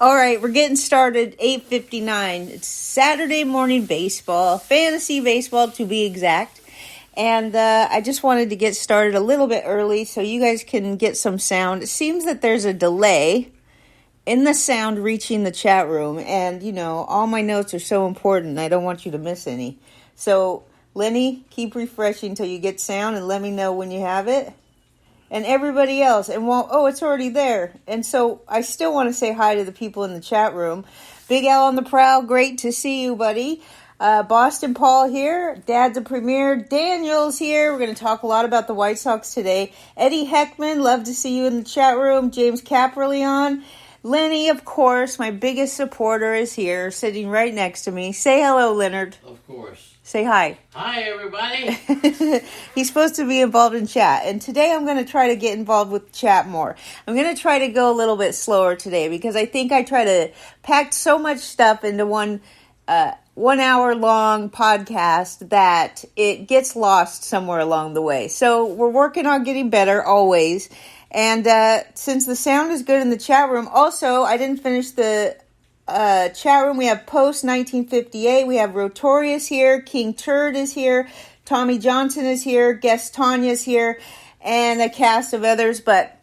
All right, we're getting started, 8:59. It's Saturday morning baseball, fantasy baseball to be exact. And I just wanted to get started a little bit early so you guys can get some sound. It seems that there's a delay in the sound reaching the chat room. And, all my notes are so important. I don't want you to miss any. So, Lenny, keep refreshing until you get sound and let me know when you have it. And everybody else. And it's already there. And so I still want to say hi to the people in the chat room. Big Al on the prowl. Great to see you, buddy. Boston Paul here. Dad's a Premier. Daniel's here. We're going to talk a lot about the White Sox today. Eddie Heckman. Love to see you in the chat room. James Capraleon. Lenny, of course. My biggest supporter is here, sitting right next to me. Say hello, Leonard. Of course. Say hi. Hi, everybody. He's supposed to be involved in chat. And today I'm going to try to get involved with chat more. I'm going to try to go a little bit slower today because I think I try to pack so much stuff into one 1 hour long podcast that it gets lost somewhere along the way. So we're working on getting better always. And since the sound is good in the chat room, also I didn't finish the chat room. We have Post 1958. We have Rotorius here. King Turd is here. Tommy Johnson is here. Guest Tanya's here. And a cast of others. But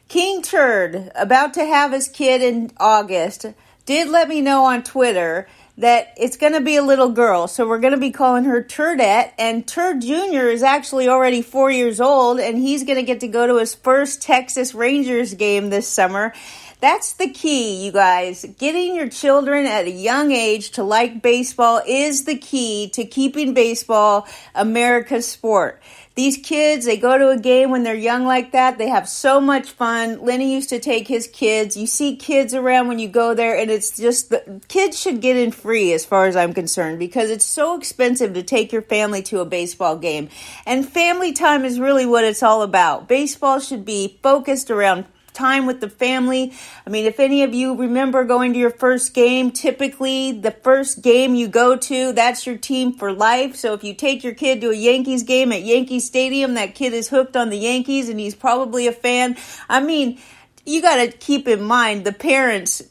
King Turd, about to have his kid in August, did let me know on Twitter that it's going to be a little girl. So we're going to be calling her Turdette. And Turd Jr. is actually already 4 years old. And he's going to get to go to his first Texas Rangers game this summer. That's the key, you guys. Getting your children at a young age to like baseball is the key to keeping baseball America's sport. These kids, they go to a game when they're young like that. They have so much fun. Lenny used to take his kids. You see kids around when you go there, and it's just the kids should get in free as far as I'm concerned because it's so expensive to take your family to a baseball game. And family time is really what it's all about. Baseball should be focused around time with the family. I mean, if any of you remember going to your first game, typically the first game you go to, that's your team for life. So if you take your kid to a Yankees game at Yankee Stadium, that kid is hooked on the Yankees and he's probably a fan. I mean, you got to keep in mind the parents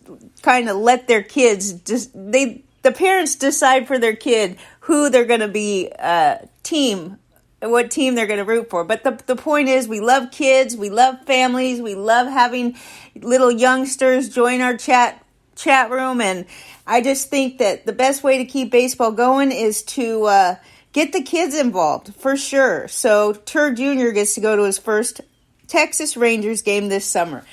kind of let their kids the parents decide for their kid who they're going to be what team they're going to root for. But the point is, we love kids, we love families, we love having little youngsters join our chat room, and I just think that the best way to keep baseball going is to get the kids involved, for sure. So Turd Jr. gets to go to his first Texas Rangers game this summer.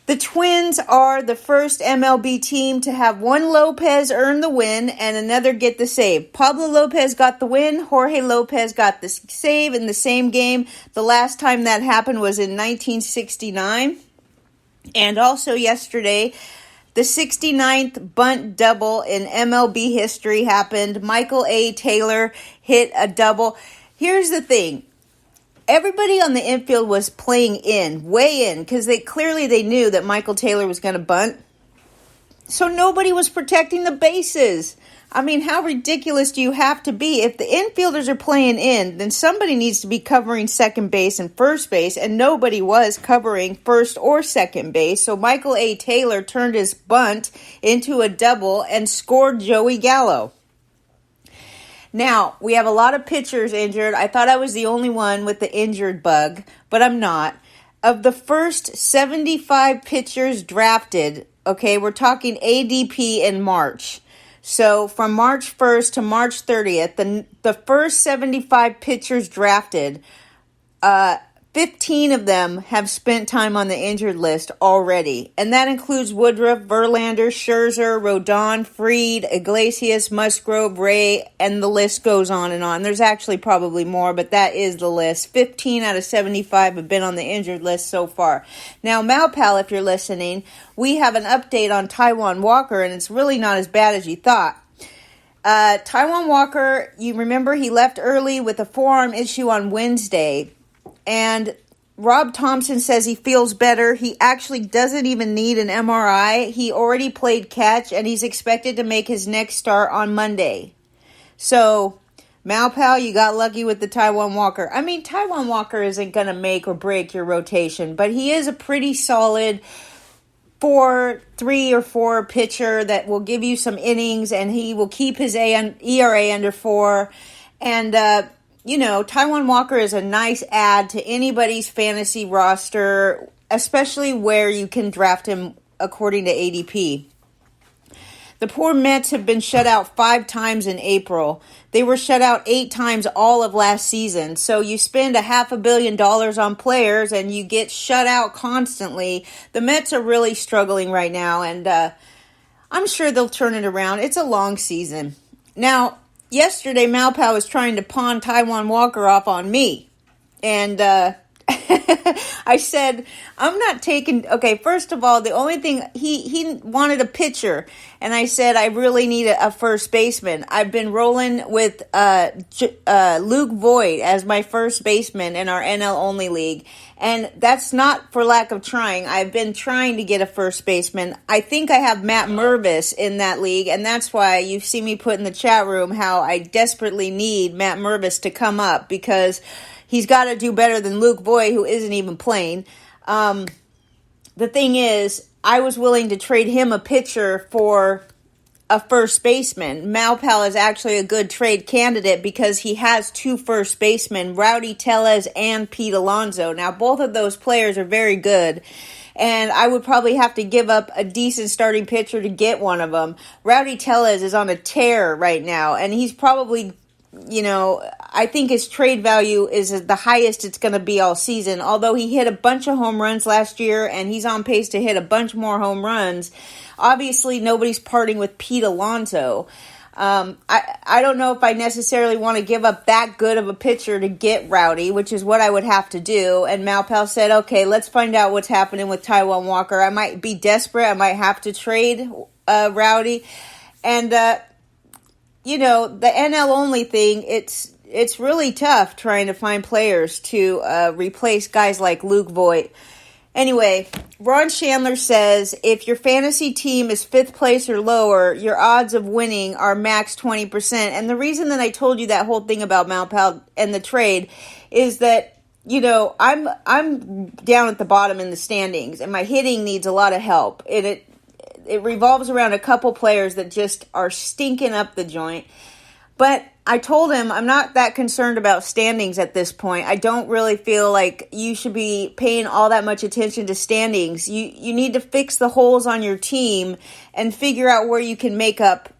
The Twins are the first MLB team to have one Lopez earn the win and another get the save. Pablo Lopez got the win. Jorge Lopez got the save in the same game. The last time that happened was in 1969. And also yesterday, the 69th bunt double in MLB history happened. Michael A. Taylor hit a double. Here's the thing. Everybody on the infield was playing way in, because they knew that Michael Taylor was going to bunt. So nobody was protecting the bases. I mean, how ridiculous do you have to be? If the infielders are playing in, then somebody needs to be covering second base and first base, and nobody was covering first or second base. So Michael A. Taylor turned his bunt into a double and scored Joey Gallo. Now, we have a lot of pitchers injured. I thought I was the only one with the injured bug, but I'm not. Of the first 75 pitchers drafted, okay, we're talking ADP in March. So from March 1st to March 30th, the first 75 pitchers drafted, 15 of them have spent time on the injured list already. And that includes Woodruff, Verlander, Scherzer, Rodon, Fried, Iglesias, Musgrove, Ray, and the list goes on and on. There's actually probably more, but that is the list. 15 out of 75 have been on the injured list so far. Now, Malpal, if you're listening, we have an update on Taijuan Walker, and it's really not as bad as you thought. Taijuan Walker, you remember he left early with a forearm issue on Wednesday. And Rob Thompson says he feels better. He actually doesn't even need an MRI. He already played catch, and he's expected to make his next start on Monday. So, Malpal, you got lucky with the Taijuan Walker. I mean, Taijuan Walker isn't going to make or break your rotation, but he is a pretty solid 3 or 4 pitcher that will give you some innings, and he will keep his ERA under 4. And, Taijuan Walker is a nice add to anybody's fantasy roster, especially where you can draft him according to ADP. The poor Mets have been shut out 5 times in April. They were shut out 8 times all of last season. So you spend $500 million on players and you get shut out constantly. The Mets are really struggling right now, and I'm sure they'll turn it around. It's a long season. Now, yesterday, Malpow was trying to pawn Taijuan Walker off on me. And I said, I'm not taking... Okay, first of all, the only thing... He wanted a pitcher. And I said, I really need a first baseman. I've been rolling with Luke Voigt as my first baseman in our NL-only league. And that's not for lack of trying. I've been trying to get a first baseman. I think I have Matt Mervis in that league. And that's why you see me put in the chat room how I desperately need Matt Mervis to come up, because he's got to do better than Luke Voigt, who isn't even playing. The thing is, I was willing to trade him a pitcher for a first baseman. Malpal is actually a good trade candidate because he has 2 first basemen, Rowdy Tellez and Pete Alonso. Now, both of those players are very good, and I would probably have to give up a decent starting pitcher to get one of them. Rowdy Tellez is on a tear right now, and he's probably... I think his trade value is the highest it's going to be all season. Although he hit a bunch of home runs last year and he's on pace to hit a bunch more home runs, obviously nobody's parting with Pete Alonso. I don't know if I necessarily want to give up that good of a pitcher to get Rowdy, which is what I would have to do. And Malpal said, okay, let's find out what's happening with Taijuan Walker. I might be desperate. I might have to trade Rowdy. And, the NL only thing, it's really tough trying to find players to replace guys like Luke Voigt. Anyway, Ron Chandler says, if your fantasy team is 5th place or lower, your odds of winning are max 20%. And the reason that I told you that whole thing about Malpal and the trade is that, I'm down at the bottom in the standings, and my hitting needs a lot of help. It revolves around a couple players that just are stinking up the joint. But I told him I'm not that concerned about standings at this point. I don't really feel like you should be paying all that much attention to standings. You need to fix the holes on your team and figure out where you can make up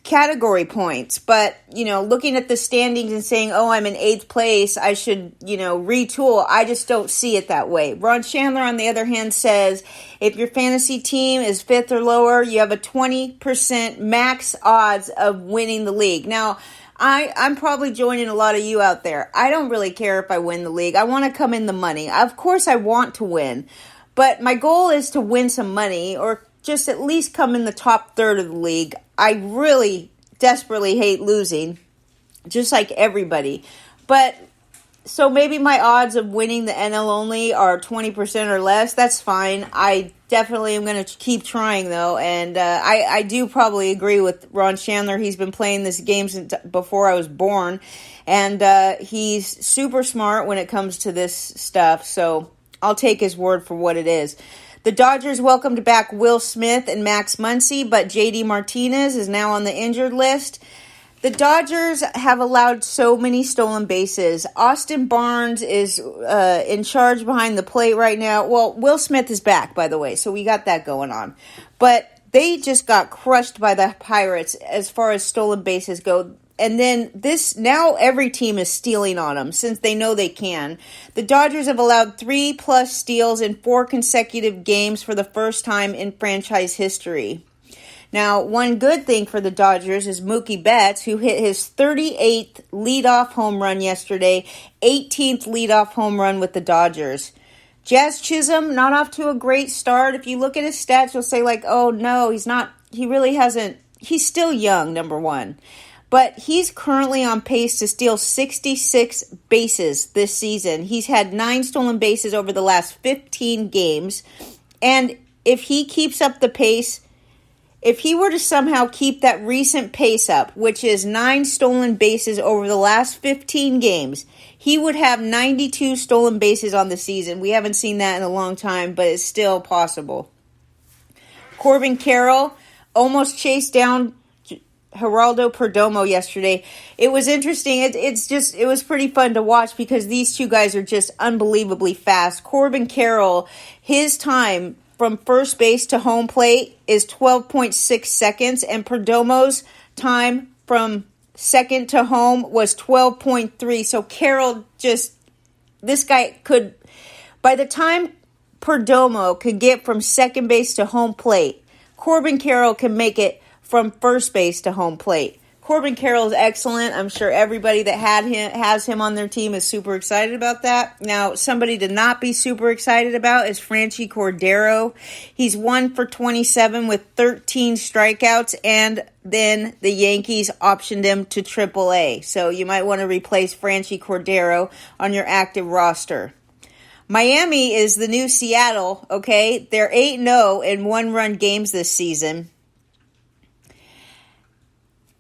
category points. But, looking at the standings and saying, oh, I'm in 8th place, I should, retool. I just don't see it that way. Ron Chandler, on the other hand, says if your fantasy team is 5th or lower, you have a 20% max odds of winning the league. Now, I'm probably joining a lot of you out there. I don't really care if I win the league. I want to come in the money. Of course, I want to win. But my goal is to win some money, or just at least come in the top third of the league. I really desperately hate losing, just like everybody. But so maybe my odds of winning the NL only are 20% or less. That's fine. I definitely am going to keep trying, though. And I do probably agree with Ron Chandler. He's been playing this game since before I was born. And he's super smart when it comes to this stuff. So I'll take his word for what it is. The Dodgers welcomed back Will Smith and Max Muncy, but JD Martinez is now on the injured list. The Dodgers have allowed so many stolen bases. Austin Barnes is in charge behind the plate right now. Well, Will Smith is back, by the way, so we got that going on. But they just got crushed by the Pirates as far as stolen bases go. And then now every team is stealing on them since they know they can. The Dodgers have allowed 3+ steals in 4 consecutive games for the first time in franchise history. Now, one good thing for the Dodgers is Mookie Betts, who hit his 38th leadoff home run yesterday, 18th leadoff home run with the Dodgers. Jazz Chisholm, not off to a great start. If you look at his stats, you'll say oh no, he's still young, number one. But he's currently on pace to steal 66 bases this season. He's had 9 stolen bases over the last 15 games. And if he keeps up the pace, if he were to somehow keep that recent pace up, which is 9 stolen bases over the last 15 games, he would have 92 stolen bases on the season. We haven't seen that in a long time, but it's still possible. Corbin Carroll almost chased down Geraldo Perdomo yesterday. It was interesting. It was pretty fun to watch because these two guys are just unbelievably fast. Corbin Carroll, his time from first base to home plate is 12.6 seconds, and Perdomo's time from second to home was 12.3. So Carroll this guy could, by the time Perdomo could get from second base to home plate, Corbin Carroll can make it from first base to home plate. Corbin Carroll is excellent. I'm sure everybody that has him on their team is super excited about that. Now, somebody to not be super excited about is Franchy Cordero. He's 1 for 27 with 13 strikeouts, and then the Yankees optioned him to AAA. So you might want to replace Franchy Cordero on your active roster. Miami is the new Seattle, okay? They're 8-0 in one-run games this season.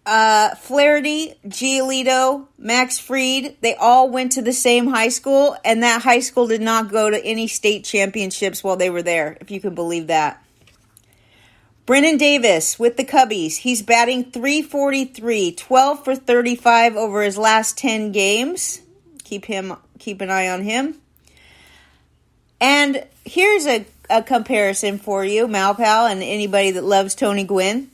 Flaherty, Giolito, Max Fried, they all went to the same high school, and that high school did not go to any state championships while they were there, if you can believe that. Brennan Davis with the Cubbies. He's batting .343, 12 for 35 over his last 10 games. Keep an eye on him. And here's a comparison for you, Malpal, and anybody that loves Tony Gwynn.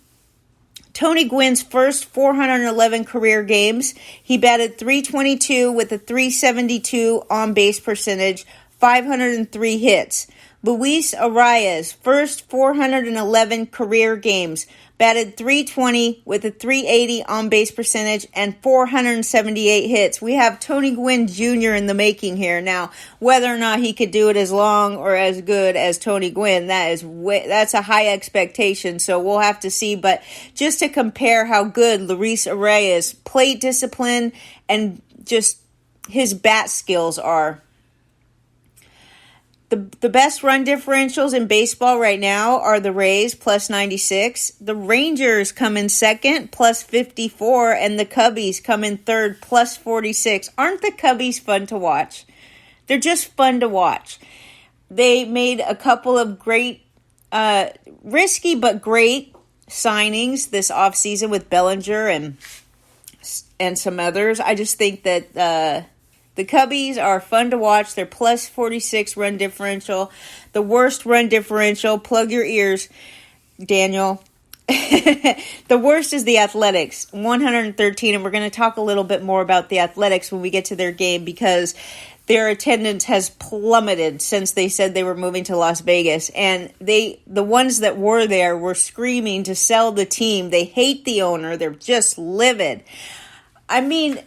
Tony Gwynn's first 411 career games, he batted .322 with a .372 on-base percentage, 503 hits. Luis Arias, first 411 career games, batted .320 with a .380 on-base percentage and 478 hits. We have Tony Gwynn Jr. in the making here. Now, whether or not he could do it as long or as good as Tony Gwynn, that's a high expectation, so we'll have to see. But just to compare how good Luis Arias' plate discipline and just his bat skills are. The best run differentials in baseball right now are the Rays, plus 96. The Rangers come in second, plus 54. And the Cubbies come in third, plus 46. Aren't the Cubbies fun to watch? They're just fun to watch. They made a couple of great, risky but great signings this offseason with Bellinger and some others. I just think that the Cubbies are fun to watch. They're plus 46 run differential. The worst run differential, plug your ears, Daniel. The worst is the Athletics, 113. And we're going to talk a little bit more about the Athletics when we get to their game because their attendance has plummeted since they said they were moving to Las Vegas. And the ones that were there were screaming to sell the team. They hate the owner. They're just livid. I mean,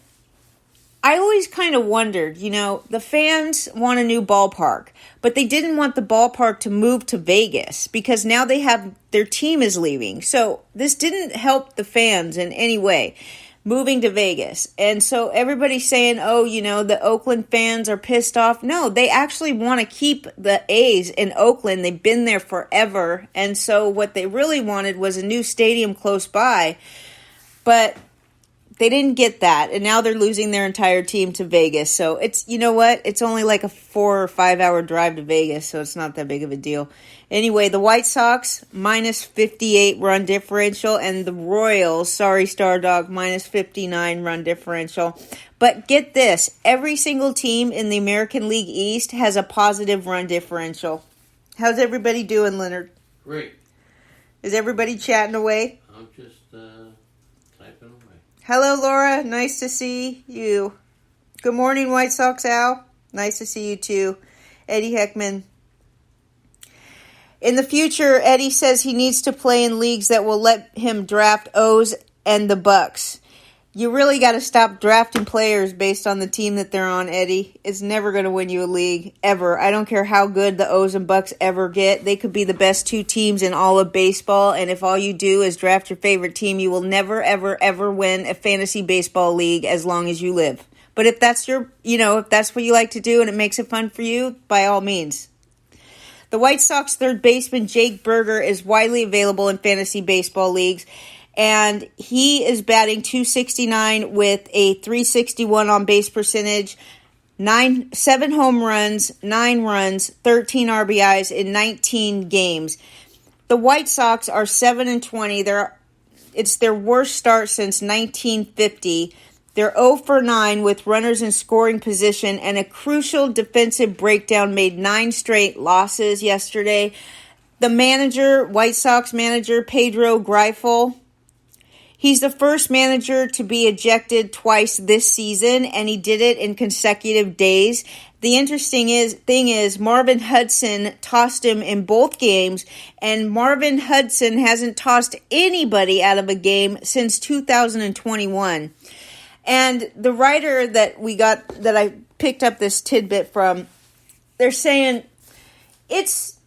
I always kind of wondered, the fans want a new ballpark, but they didn't want the ballpark to move to Vegas because now their team is leaving. So this didn't help the fans in any way, moving to Vegas. And so everybody's saying, the Oakland fans are pissed off. No, they actually want to keep the A's in Oakland. They've been there forever. And so what they really wanted was a new stadium close by. But they didn't get that, and now they're losing their entire team to Vegas. So it's, it's only like a 4 or 5 hour drive to Vegas, so it's not that big of a deal. Anyway, the White Sox, minus 58 run differential, and the Royals, sorry Stardog, minus 59 run differential. But get this, every single team in the American League East has a positive run differential. How's everybody doing, Leonard? Great. Is everybody chatting away? I'm just typing away. Hello, Laura. Nice to see you. Good morning, White Sox Al. Nice to see you, too. Eddie Heckman. In the future, Eddie says he needs to play in leagues that will let him draft O's and the Bucks. You really got to stop drafting players based on the team that they're on, Eddie. It's never going to win you a league, ever. I don't care how good the O's and Bucks ever get. They could be the best two teams in all of baseball, and if all you do is draft your favorite team, you will never, ever, ever win a fantasy baseball league as long as you live. But if that's if that's what you like to do and it makes it fun for you, by all means. The White Sox third baseman Jake Berger is widely available in fantasy baseball leagues. And he is batting .269 with a .361 on base percentage, 7 home runs, 9 runs, 13 RBIs in 19 games. The White Sox are 7-20. It's their worst start since 1950. They're 0 for 9 with runners in scoring position, and a crucial defensive breakdown made 9 straight losses yesterday. The manager, White Sox manager Pedro Greifel, he's the first manager to be ejected twice this season, and he did it in consecutive days. The interesting thing is Marvin Hudson tossed him in both games, and Marvin Hudson hasn't tossed anybody out of a game since 2021. And the writer that I picked up this tidbit from, they're saying it's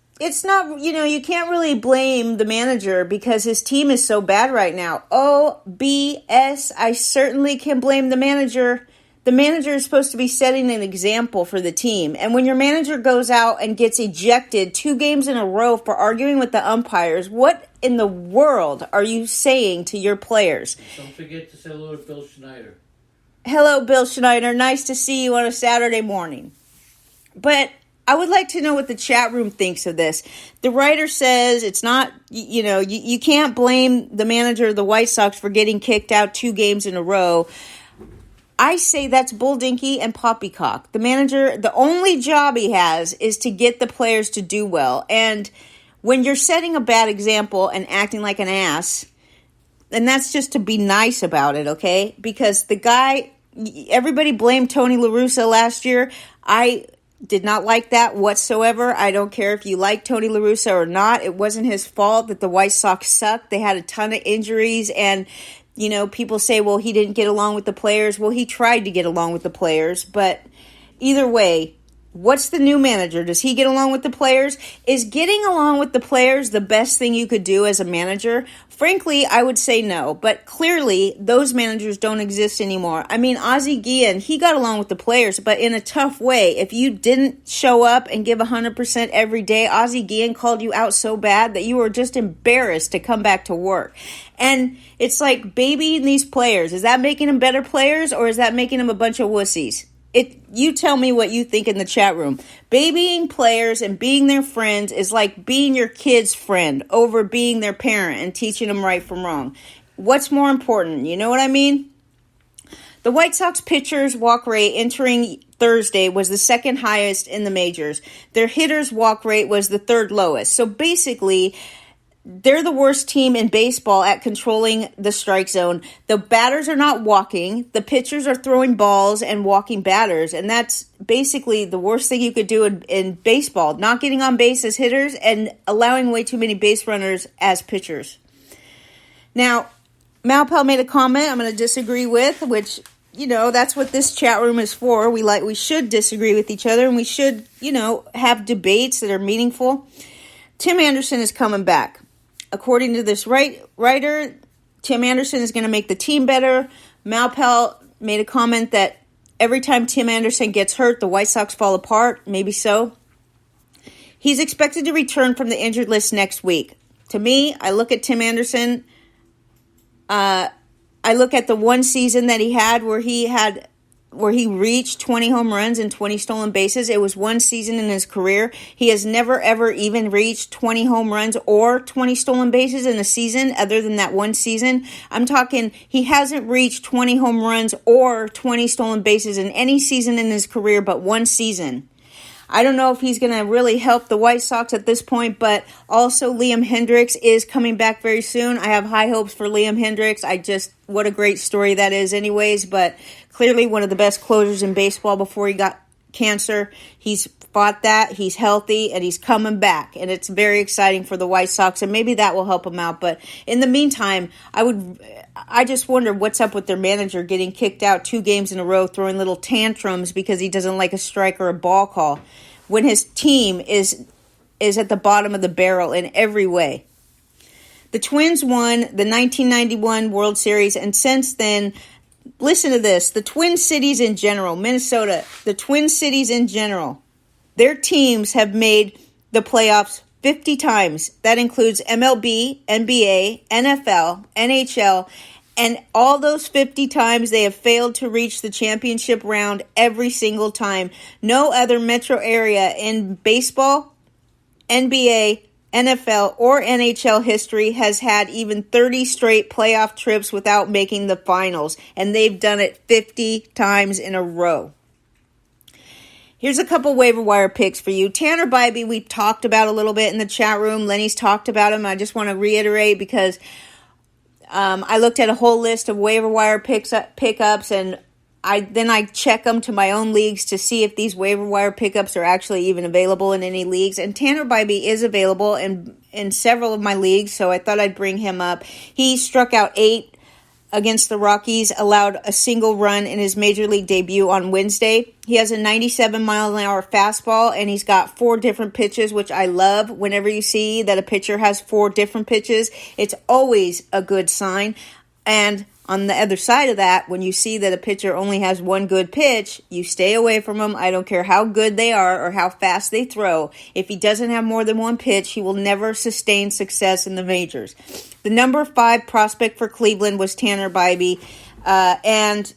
not, you can't really blame the manager because his team is so bad right now. Oh, BS, I certainly can blame the manager. The manager is supposed to be setting an example for the team. And when your manager goes out and gets ejected 2 games in a row for arguing with the umpires, what in the world are you saying to your players? Don't forget to say hello to Bill Schneider. Hello, Bill Schneider. Nice to see you on a Saturday morning. But I would like to know what the chat room thinks of this. The writer says it's not, you can't blame the manager of the White Sox for getting kicked out 2 games in a row. I say that's bull dinky and poppycock. The manager, the only job he has is to get the players to do well. And when you're setting a bad example and acting like an ass, and that's just to be nice about it, okay? Because the guy, everybody blamed Tony La Russa last year. I did not like that whatsoever. I don't care if you like Tony La Russa or not. It wasn't his fault that the White Sox sucked. They had a ton of injuries, and people say, well, he didn't get along with the players. Well, he tried to get along with the players, but either way, what's the new manager? Does he get along with the players? Is getting along with the players the best thing you could do as a manager? Frankly, I would say no, but clearly those managers don't exist anymore. I mean, Ozzie Guillen, he got along with the players, but in a tough way. If you didn't show up and give 100% every day, Ozzie Guillen called you out so bad that you were just embarrassed to come back to work. And it's like babying these players. Is that making them better players, or is that making them a bunch of wussies? You tell me what you think in the chat room. Babying players and being their friends is like being your kid's friend over being their parent and teaching them right from wrong. What's more important? You know what I mean? The White Sox pitchers' walk rate entering Thursday was the second highest in the majors. Their hitters' walk rate was the third lowest. So basically, they're the worst team in baseball at controlling the strike zone. The batters are not walking. The pitchers are throwing balls and walking batters. And that's basically the worst thing you could do in baseball. Not getting on base as hitters and allowing way too many base runners as pitchers. Now, Malpal made a comment I'm going to disagree with, which, that's what this chat room is for. We should disagree with each other, and we should, have debates that are meaningful. Tim Anderson is coming back. According to this writer, Tim Anderson is going to make the team better. Malpal made a comment that every time Tim Anderson gets hurt, the White Sox fall apart. Maybe so. He's expected to return from the injured list next week. To me, I look at Tim Anderson. I look at the one season that he had where he reached 20 home runs and 20 stolen bases. It was one season in his career. He has never, ever even reached 20 home runs or 20 stolen bases in a season other than that one season. I'm talking, he hasn't reached 20 home runs or 20 stolen bases in any season in his career but one season. I don't know if he's going to really help the White Sox at this point, but also Liam Hendriks is coming back very soon. I have high hopes for Liam Hendriks. What a great story that is anyways, but clearly one of the best closers in baseball before he got cancer. He's fought that, he's healthy, and he's coming back, and it's very exciting for the White Sox, and maybe that will help him out. But in the meantime, I just wonder what's up with their manager getting kicked out 2 games in a row, throwing little tantrums because he doesn't like a strike or a ball call, when his team is at the bottom of the barrel in every way. The Twins won the 1991 World Series, and since then, listen to this, the Twin Cities in general, Minnesota, the Twin Cities in general, their teams have made the playoffs 50 times. That includes MLB, NBA, NFL, NHL, and all those 50 times they have failed to reach the championship round every single time. No other metro area in baseball, NBA, NFL or NHL history has had even 30 straight playoff trips without making the finals, and they've done it 50 times in a row. Here's a couple waiver wire picks for you. Tanner Bybee, we talked about a little bit in the chat room. Lenny's talked about him. I just want to reiterate because I looked at a whole list of waiver wire pickups, and I check them to my own leagues to see if these waiver wire pickups are actually even available in any leagues. And Tanner Bybee is available in several of my leagues, so I thought I'd bring him up. He struck out 8 against the Rockies, allowed a single run in his major league debut on Wednesday. He has a 97-mile-an-hour fastball, and he's got 4 different pitches, which I love. Whenever you see that a pitcher has 4 different pitches, it's always a good sign. And on the other side of that, when you see that a pitcher only has 1 good pitch, you stay away from him. I don't care how good they are or how fast they throw. If he doesn't have more than 1 pitch, he will never sustain success in the majors. The number 5 prospect for Cleveland was Tanner Bybee, and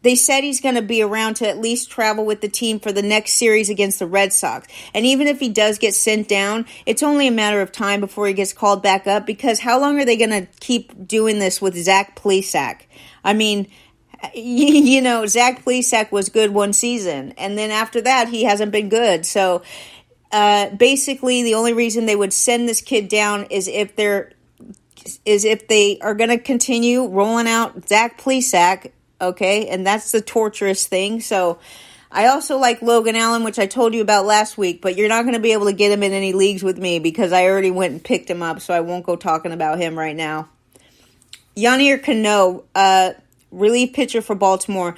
they said he's going to be around to at least travel with the team for the next series against the Red Sox. And even if he does get sent down, it's only a matter of time before he gets called back up, because how long are they going to keep doing this with Zach Plesac? I mean, you know, Zach Plesac was good one season, and then after that, he hasn't been good. So basically, the only reason they would send this kid down is if they are going to continue rolling out Zach Plesac. Okay, and that's the torturous thing. So I also like Logan Allen, which I told you about last week, but you're not going to be able to get him in any leagues with me because I already went and picked him up, so I won't go talking about him right now. Yanier Cano, relief pitcher for Baltimore.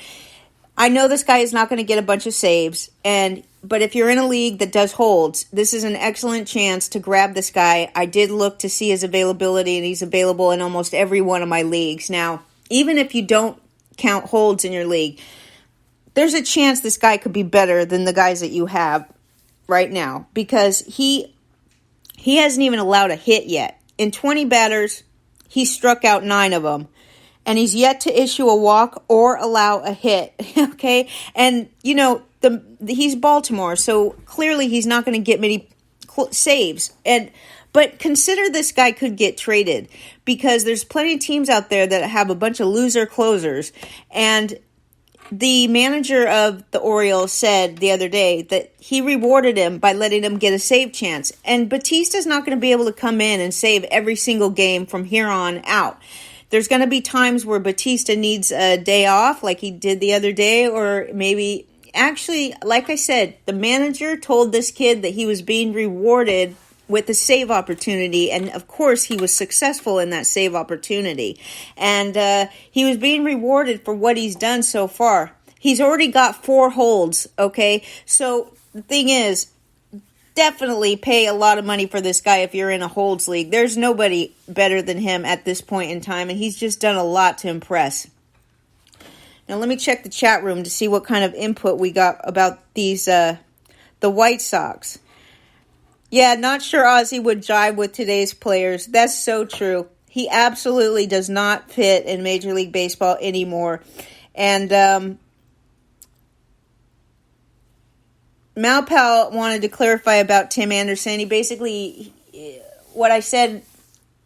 I know this guy is not going to get a bunch of saves, but if you're in a league that does holds, this is an excellent chance to grab this guy. I did look to see his availability, and he's available in almost every one of my leagues. Now, even if you don't count holds in your league, there's a chance this guy could be better than the guys that you have right now, because he hasn't even allowed a hit yet. In 20 batters, he struck out 9 of them, and he's yet to issue a walk or allow a hit. Okay, and you know he's Baltimore, so clearly he's not going to get many saves. But consider this guy could get traded, because there's plenty of teams out there that have a bunch of loser closers. And the manager of the Orioles said the other day that he rewarded him by letting him get a save chance. And Batista's not going to be able to come in and save every single game from here on out. There's going to be times where Batista needs a day off like he did the other day, or maybe actually, like I said, the manager told this kid that he was being rewarded with a save opportunity, and of course he was successful in that save opportunity, and he was being rewarded for what he's done so far. He's already got 4 holds, okay? So the thing is, definitely pay a lot of money for this guy if you're in a holds league. There's nobody better than him at this point in time, and he's just done a lot to impress. Now let me check the chat room to see what kind of input we got about these the White Sox. Yeah, not sure Ozzy would jive with today's players. That's so true. He absolutely does not fit in Major League Baseball anymore. And Malpal wanted to clarify about Tim Anderson. He basically, what I said,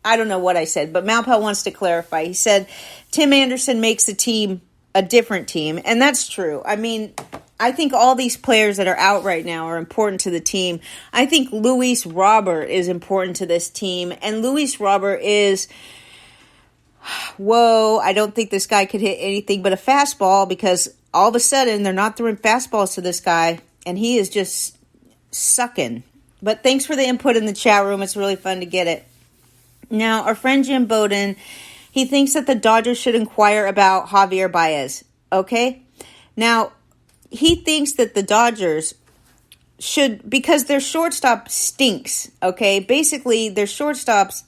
I don't know what I said, but Malpal wants to clarify. He said Tim Anderson makes the team a different team, and that's true. I mean, I think all these players that are out right now are important to the team. I think Luis Robert is important to this team. And Luis Robert is, I don't think this guy could hit anything but a fastball, because all of a sudden they're not throwing fastballs to this guy, and he is just sucking. But thanks for the input in the chat room. It's really fun to get it. Now, our friend Jim Bowden, he thinks that the Dodgers should inquire about Javier Baez. Okay? Now, he thinks that the Dodgers should, because their shortstop stinks, okay? Basically, their shortstop's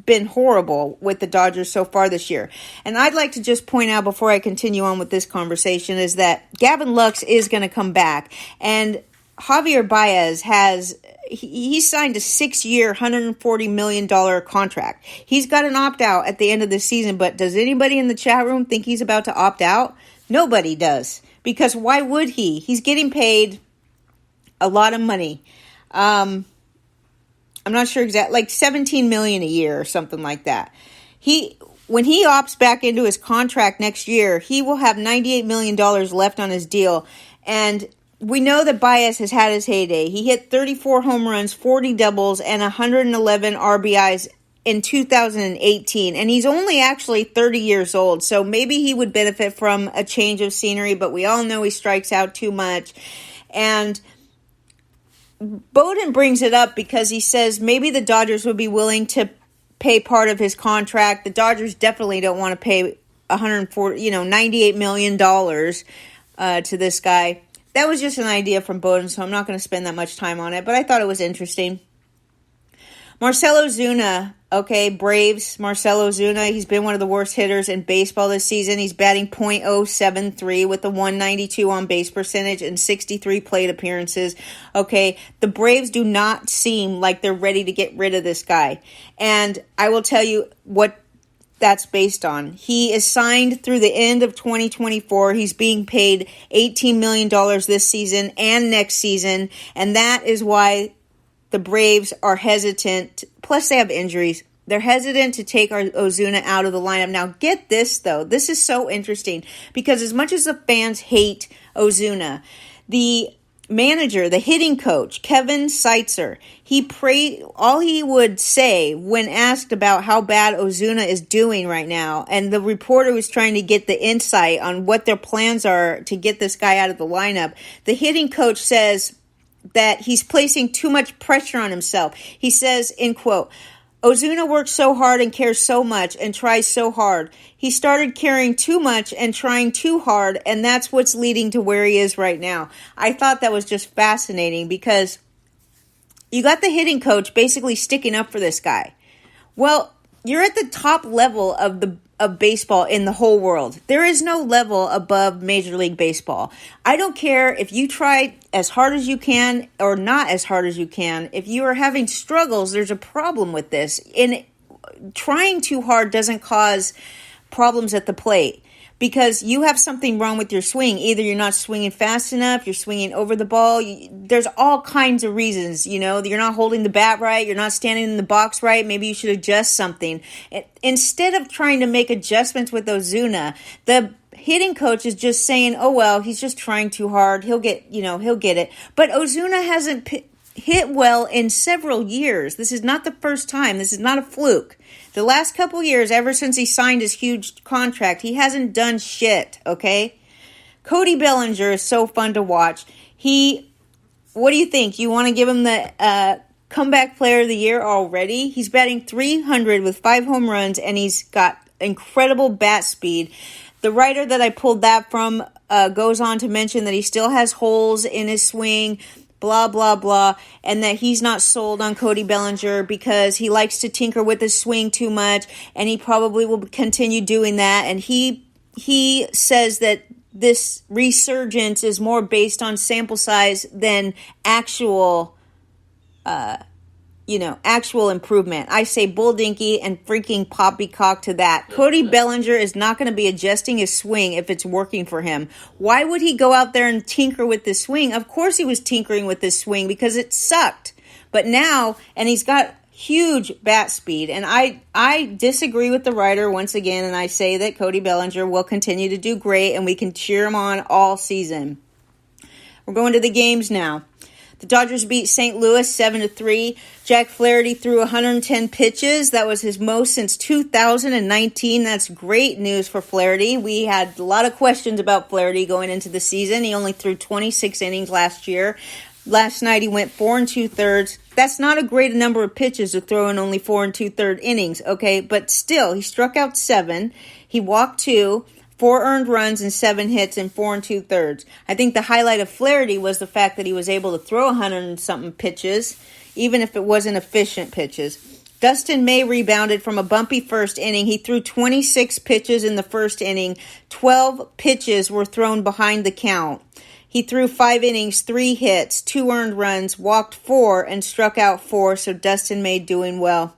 been horrible with the Dodgers so far this year. And I'd like to just point out before I continue on with this conversation is that Gavin Lux is going to come back. And Javier Baez he signed a 6-year, $140 million contract. He's got an opt-out at the end of the season, but does anybody in the chat room think he's about to opt out? Nobody does. Because why would he? He's getting paid a lot of money. I'm not sure exact, like $17 million a year or something like that. When he opts back into his contract next year, he will have $98 million left on his deal. And we know that Baez has had his heyday. He hit 34 home runs, 40 doubles, and 111 RBIs in 2018. And he's only actually 30 years old. So maybe he would benefit from a change of scenery, but we all know he strikes out too much. And Bowden brings it up because he says maybe the Dodgers would be willing to pay part of his contract. The Dodgers definitely don't want to pay $98 million to this guy. That was just an idea from Bowden, so I'm not going to spend that much time on it, but I thought it was interesting. Marcell Ozuna, Braves, Marcell Ozuna, he's been one of the worst hitters in baseball this season. He's batting .073 with a 192 on base percentage and 63 plate appearances. The Braves do not seem like they're ready to get rid of this guy. And I will tell you what that's based on. He is signed through the end of 2024. He's being paid $18 million this season and next season, and that is why the Braves are hesitant. Plus, they have injuries. They're hesitant to take Ozuna out of the lineup. Now, get this, though. This is so interesting because as much as the fans hate Ozuna, the manager, the hitting coach, Kevin Seitzer, all he would say when asked about how bad Ozuna is doing right now, and the reporter was trying to get the insight on what their plans are to get this guy out of the lineup, the hitting coach says that he's placing too much pressure on himself. He says, in quote, Ozuna works so hard and cares so much and tries so hard. He started caring too much and trying too hard, and that's what's leading to where he is right now. I thought that was just fascinating because you got the hitting coach basically sticking up for this guy. Well, you're at the top level of baseball in the whole world. There is no level above Major League Baseball. I don't care if you try as hard as you can or not as hard as you can. If you are having struggles, there's a problem with this. And trying too hard doesn't cause problems at the plate because you have something wrong with your swing. Either you're not swinging fast enough, you're swinging over the ball. There's all kinds of reasons, you're not holding the bat right, you're not standing in the box right. Maybe you should adjust something. Instead of trying to make adjustments with Ozuna, the hitting coach is just saying, oh, well, he's just trying too hard. He'll get it. But Ozuna hasn't hit well in several years. This is not the first time. This is not a fluke. The last couple years, ever since he signed his huge contract, he hasn't done shit, okay? Cody Bellinger is so fun to watch. What do you think? You want to give him the comeback player of the year already? He's batting .300 with 5 home runs, and he's got incredible bat speed. The writer that I pulled that from goes on to mention that he still has holes in his swing, blah, blah, blah, and that he's not sold on Cody Bellinger because he likes to tinker with his swing too much, and he probably will continue doing that. And he says that this resurgence is more based on sample size than actual improvement. I say bull dinky and freaking poppycock to that. Cody Bellinger is not going to be adjusting his swing if it's working for him. Why would he go out there and tinker with this swing? Of course he was tinkering with this swing because it sucked. But now, and he's got huge bat speed, and I disagree with the writer once again, and I say that Cody Bellinger will continue to do great, and we can cheer him on all season. We're going to the games now. The Dodgers beat St. Louis 7-3. Jack Flaherty threw 110 pitches. That was his most since 2019. That's great news for Flaherty. We had a lot of questions about Flaherty going into the season. He only threw 26 innings last year. Last night he went 4 2/3. That's not a great number of pitches to throw in only 4 2/3 innings, okay? But still, he struck out 7. He walked 2. 4 earned runs and 7 hits in 4 2/3. I think the highlight of Flaherty was the fact that he was able to throw 100-something pitches, even if it wasn't efficient pitches. Dustin May rebounded from a bumpy first inning. He threw 26 pitches in the first inning. 12 pitches were thrown behind the count. He threw 5 innings, 3 hits, 2 earned runs, walked 4, and struck out 4, so Dustin May doing well.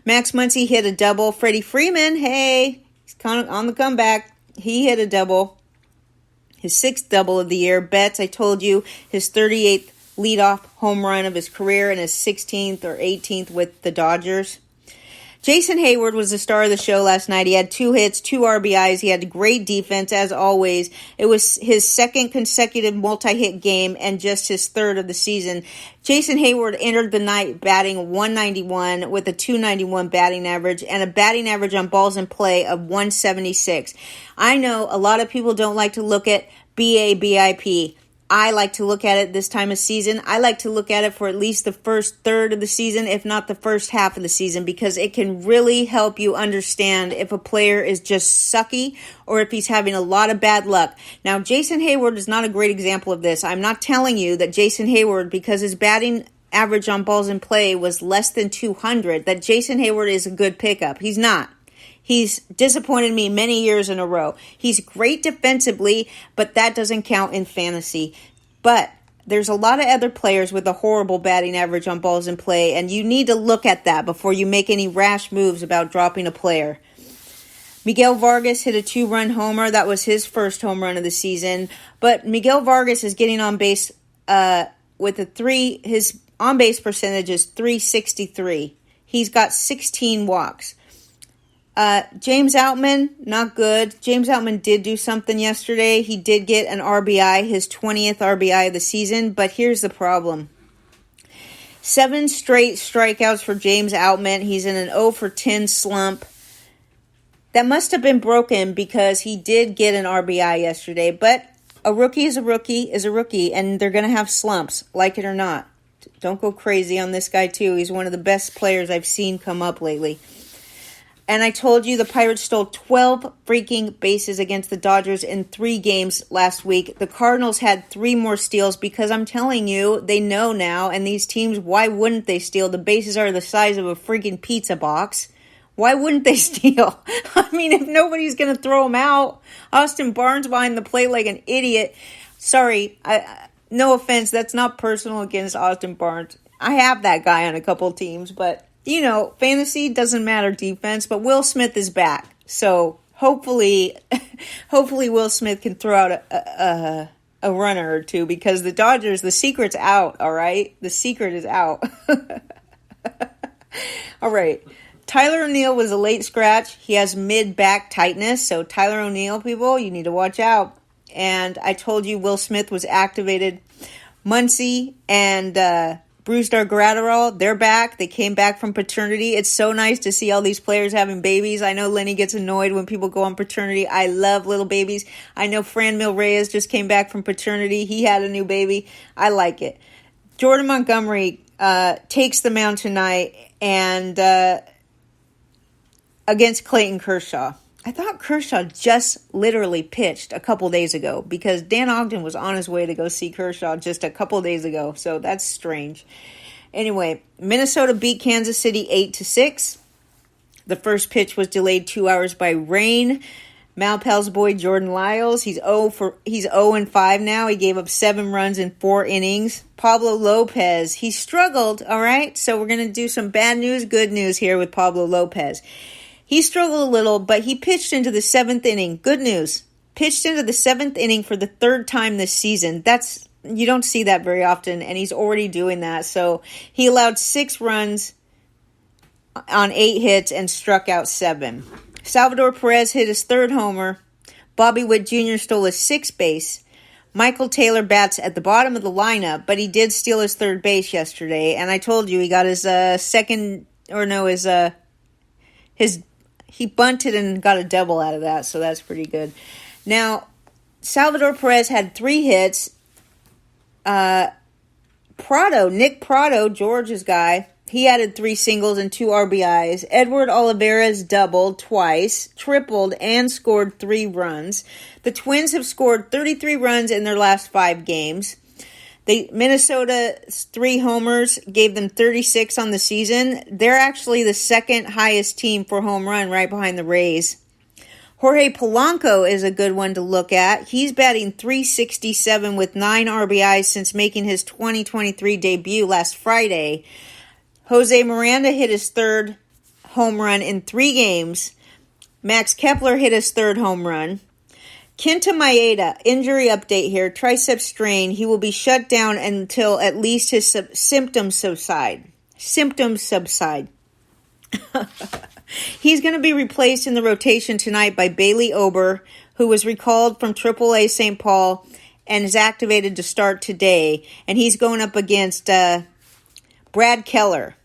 Max Muncy hit a double. Freddie Freeman, hey, he's kind of on the comeback. He hit a double, his 6th double of the year. Betts, I told you, his 38th leadoff home run of his career and his 16th or 18th with the Dodgers. Jason Hayward was the star of the show last night. He had 2 hits, 2 RBIs. He had great defense, as always. It was his second consecutive multi-hit game and just his third of the season. Jason Hayward entered the night batting .191 with a .291 batting average and a batting average on balls in play of .176. I know a lot of people don't like to look at BABIP. I like to look at it this time of season. I like to look at it for at least the first third of the season, if not the first half of the season, because it can really help you understand if a player is just sucky or if he's having a lot of bad luck. Now, Jason Hayward is not a great example of this. I'm not telling you that Jason Hayward, because his batting average on balls in play was less than 200, that Jason Hayward is a good pickup. He's not. He's disappointed me many years in a row. He's great defensively, but that doesn't count in fantasy. But there's a lot of other players with a horrible batting average on balls in play, and you need to look at that before you make any rash moves about dropping a player. Miguel Vargas hit a 2-run homer. That was his first home run of the season. But Miguel Vargas is getting on base his on-base percentage is .363. He's got 16 walks. James Outman, not good. James Outman did do something yesterday. He did get an RBI, his 20th RBI of the season, but here's the problem. 7 straight strikeouts for James Outman. He's in an 0 for 10 slump. That must have been broken because he did get an RBI yesterday, but a rookie is a rookie, and they're going to have slumps, like it or not. Don't go crazy on this guy, too. He's one of the best players I've seen come up lately. And I told you the Pirates stole 12 freaking bases against the Dodgers in 3 games last week. The Cardinals had 3 more steals because I'm telling you, they know now. And these teams, why wouldn't they steal? The bases are the size of a freaking pizza box. Why wouldn't they steal? I mean, if nobody's going to throw them out. Austin Barnes behind the plate like an idiot. Sorry, no offense. That's not personal against Austin Barnes. I have that guy on a couple teams, but... You know, fantasy doesn't matter defense, but Will Smith is back. So hopefully Will Smith can throw out a runner or two because the Dodgers, the secret's out, all right? The secret is out. All right. Tyler O'Neill was a late scratch. He has mid-back tightness. So Tyler O'Neill, people, you need to watch out. And I told you Will Smith was activated. Muncy and... Brusdar Graterol, they're back. They came back from paternity. It's so nice to see all these players having babies. I know Lenny gets annoyed when people go on paternity. I love little babies. I know Franmil Reyes just came back from paternity. He had a new baby. I like it. Jordan Montgomery takes the mound tonight and against Clayton Kershaw. I thought Kershaw just literally pitched a couple days ago because Dan Ogden was on his way to go see Kershaw just a couple days ago. So that's strange. Anyway, Minnesota beat Kansas City 8-6. The first pitch was delayed 2 hours by rain. Malpal's boy Jordan Lyles, he's 0-5 now. He gave up 7 runs in 4 innings. Pablo Lopez, he struggled, all right? So we're going to do some bad news, good news here with Pablo Lopez. He struggled a little, but he pitched into the 7th inning. Good news. Pitched into the 7th inning for the 3rd time this season. You don't see that very often, and he's already doing that. So he allowed 6 runs on 8 hits and struck out 7. Salvador Perez hit his 3rd homer. Bobby Witt Jr. stole his 6th base. Michael Taylor bats at the bottom of the lineup, but he did steal his 3rd base yesterday. And I told you he got his he bunted and got a double out of that, so that's pretty good. Now, Salvador Perez had 3 hits. Nick Prado, George's guy, he added 3 singles and 2 RBIs. Edward Olivares doubled twice, tripled, and scored 3 runs. The Twins have scored 33 runs in their last 5 games. Minnesota's 3 homers gave them 36 on the season. They're actually the 2nd highest team for home run right behind the Rays. Jorge Polanco is a good one to look at. He's batting .367 with 9 RBIs since making his 2023 debut last Friday. Jose Miranda hit his 3rd home run in 3 games. Max Kepler hit his 3rd home run. Kenta Maeda, injury update here, tricep strain. He will be shut down until at least his symptoms subside. He's going to be replaced in the rotation tonight by Bailey Ober, who was recalled from AAA St. Paul and is activated to start today. And he's going up against Brad Keller.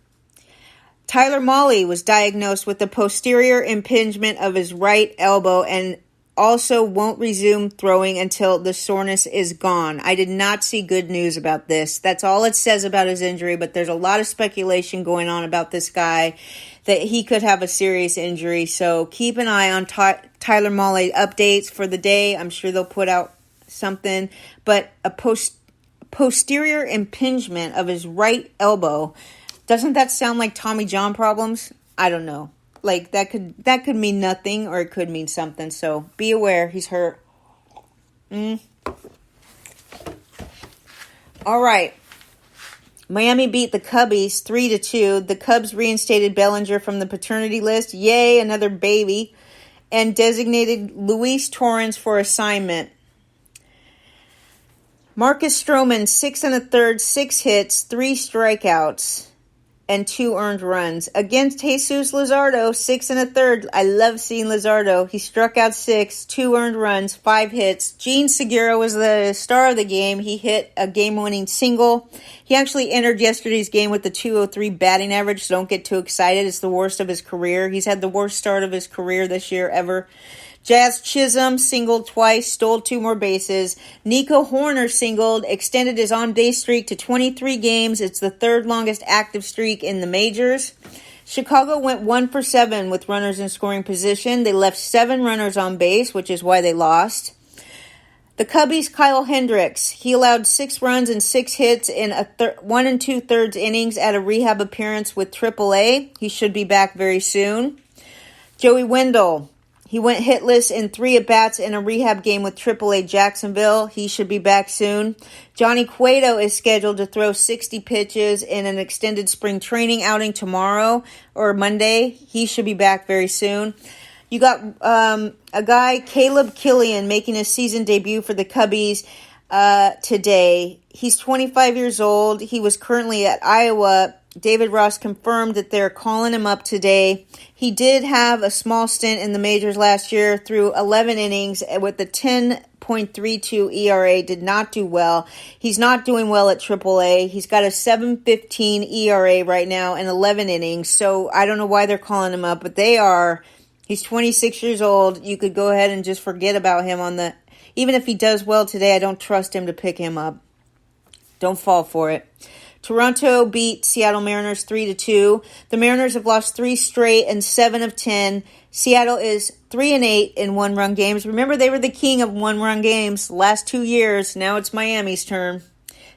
Tyler Mahle was diagnosed with a posterior impingement of his right elbow and also won't resume throwing until the soreness is gone. I did not see good news about this. That's all it says about his injury, but there's a lot of speculation going on about this guy that he could have a serious injury. So keep an eye on Tyler Mahle updates for the day. I'm sure they'll put out something. But a posterior impingement of his right elbow, doesn't that sound like Tommy John problems? I don't know. Like, that could mean nothing, or it could mean something. So be aware, he's hurt. All right. Miami beat the Cubbies 3-2. The Cubs reinstated Bellinger from the paternity list. Yay, another baby. And designated Luis Torrens for assignment. Marcus Stroman, 6 1/3, 6 hits, 3 strikeouts, and 2 earned runs. Against Jesus Luzardo, 6 1/3. I love seeing Luzardo. He struck out 6, 2 earned runs, 5 hits. Gene Segura was the star of the game. He hit a game-winning single. He actually entered yesterday's game with the .203 batting average, so don't get too excited. It's the worst of his career. He's had the worst start of his career this year ever. Jazz Chisholm singled twice, stole 2 more bases. Nico Horner singled, extended his on-base streak to 23 games. It's the 3rd longest active streak in the majors. Chicago went 1 for 7 with runners in scoring position. They left 7 runners on base, which is why they lost. The Cubbies' Kyle Hendricks, he allowed 6 runs and 6 hits in a 1 2/3 innings at a rehab appearance with AAA. He should be back very soon. Joey Wendell, he went hitless in 3 at-bats in a rehab game with AAA Jacksonville. He should be back soon. Johnny Cueto is scheduled to throw 60 pitches in an extended spring training outing tomorrow or Monday. He should be back very soon. You got a guy, Caleb Killian, making his season debut for the Cubbies today. He's 25 years old. He was currently at Iowa. David Ross confirmed that they're calling him up today. He did have a small stint in the majors last year through 11 innings with a 10.32 ERA, did not do well. He's not doing well at AAA. He's got a 7.15 ERA right now in 11 innings, so I don't know why they're calling him up, but they are. He's 26 years old. You could go ahead and just forget about him even if he does well today, I don't trust him to pick him up. Don't fall for it. Toronto beat Seattle Mariners 3-2. The Mariners have lost 3 straight and 7 of 10. Seattle is 3-8 in 1-run games. Remember, they were the king of 1-run games last 2 years. Now it's Miami's turn.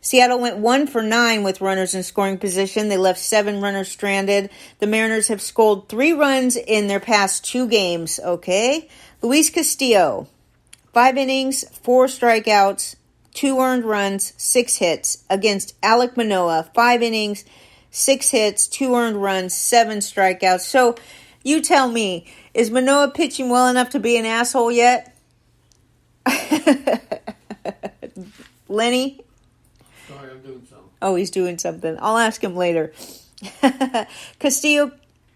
Seattle went 1 for 9 with runners in scoring position. They left 7 runners stranded. The Mariners have scored 3 runs in their past 2 games. Okay. Luis Castillo, 5 innings, 4 strikeouts, 2 earned runs, 6 hits against Alek Manoah. 5 innings, 6 hits, 2 earned runs, 7 strikeouts. So you tell me, is Manoah pitching well enough to be an asshole yet? Lenny? Sorry, I'm doing something. Oh, he's doing something. I'll ask him later. Castillo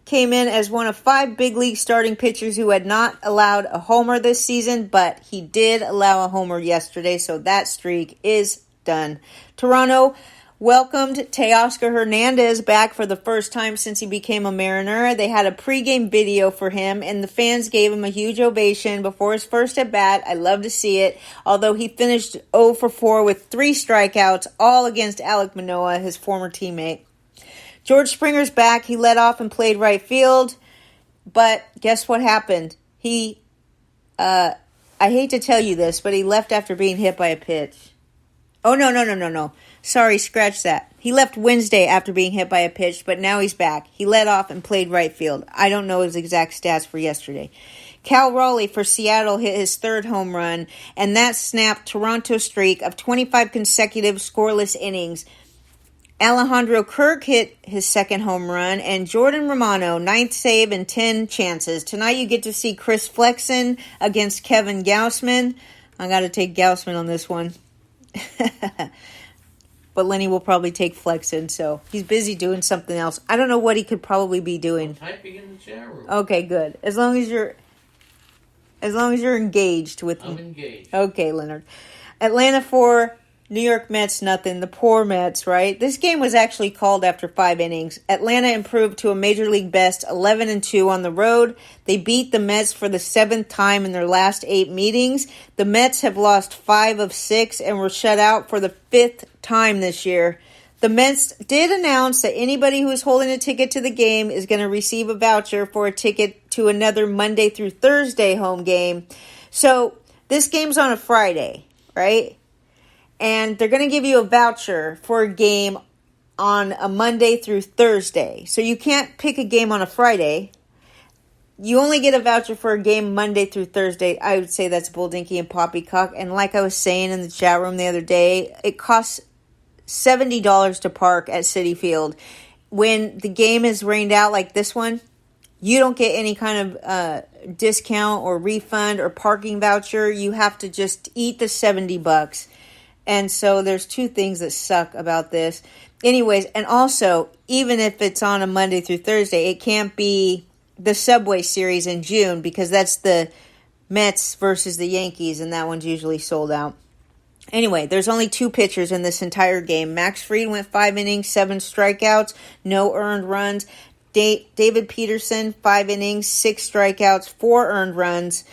came in as one of 5 big league starting pitchers who had not allowed a homer this season, but he did allow a homer yesterday, so that streak is done. Toronto welcomed Teoscar Hernandez back for the first time since he became a Mariner. They had a pregame video for him, and the fans gave him a huge ovation before his first at-bat. I love to see it, although he finished 0 for 4 with 3 strikeouts, all against Alek Manoah, his former teammate. George Springer's back. He led off and played right field. But guess what happened? I hate to tell you this, but he left after being hit by a pitch. Oh, no. Sorry, scratch that. He left Wednesday after being hit by a pitch, but now he's back. He led off and played right field. I don't know his exact stats for yesterday. Cal Raleigh for Seattle hit his 3rd home run, and that snapped Toronto's streak of 25 consecutive scoreless innings. Alejandro Kirk hit his second home run, and Jordan Romano, 9th save and 10 chances. Tonight you get to see Chris Flexen against Kevin Gausman. I got to take Gausman on this one. But Lenny will probably take Flexen, so he's busy doing something else. I don't know what he could probably be doing. I'm typing in the chat room. Okay, good. As long as you're engaged with me. I'm engaged. Okay, Leonard. Atlanta 4, New York Mets nothing. The poor Mets, right? This game was actually called after 5 innings. Atlanta improved to a Major League best 11-2 on the road. They beat the Mets for the 7th time in their last 8 meetings. The Mets have lost 5 of 6 and were shut out for the 5th time this year. The Mets did announce that anybody who is holding a ticket to the game is going to receive a voucher for a ticket to another Monday through Thursday home game. So this game's on a Friday, right? And they're going to give you a voucher for a game on a Monday through Thursday. So you can't pick a game on a Friday. You only get a voucher for a game Monday through Thursday. I would say that's Bull Dinky and Poppycock. And like I was saying in the chat room the other day, it costs $70 to park at Citi Field. When the game is rained out like this one, you don't get any kind of discount or refund or parking voucher. You have to just eat the $70. And so there's 2 things that suck about this. Anyways, and also, even if it's on a Monday through Thursday, it can't be the Subway Series in June because that's the Mets versus the Yankees, and that one's usually sold out. Anyway, there's only 2 pitchers in this entire game. Max Fried went 5 innings, 7 strikeouts, no earned runs. David Peterson, 5 innings, 6 strikeouts, 4 earned runs.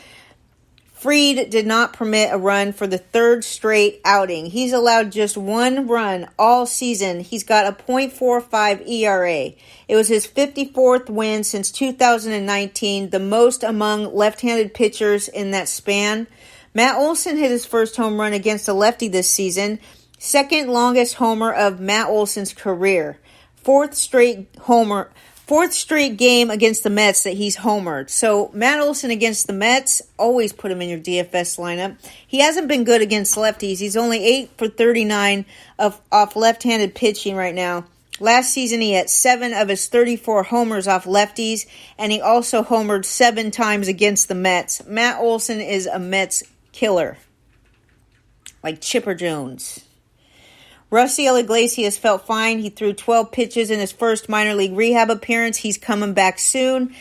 Fried did not permit a run for the 3rd straight outing. He's allowed just 1 run all season. He's got a .45 ERA. It was his 54th win since 2019, the most among left-handed pitchers in that span. Matt Olson hit his first home run against a lefty this season, 2nd longest homer of Matt Olson's career. 4th straight game against the Mets that he's homered. So Matt Olson against the Mets, always put him in your DFS lineup. He hasn't been good against lefties. He's only 8 for 39 off left-handed pitching right now. Last season he had 7 of his 34 homers off lefties, and he also homered 7 times against the Mets. Matt Olson is a Mets killer, like Chipper Jones. Raisel Iglesias felt fine. He threw 12 pitches in his first minor league rehab appearance. He's coming back soon.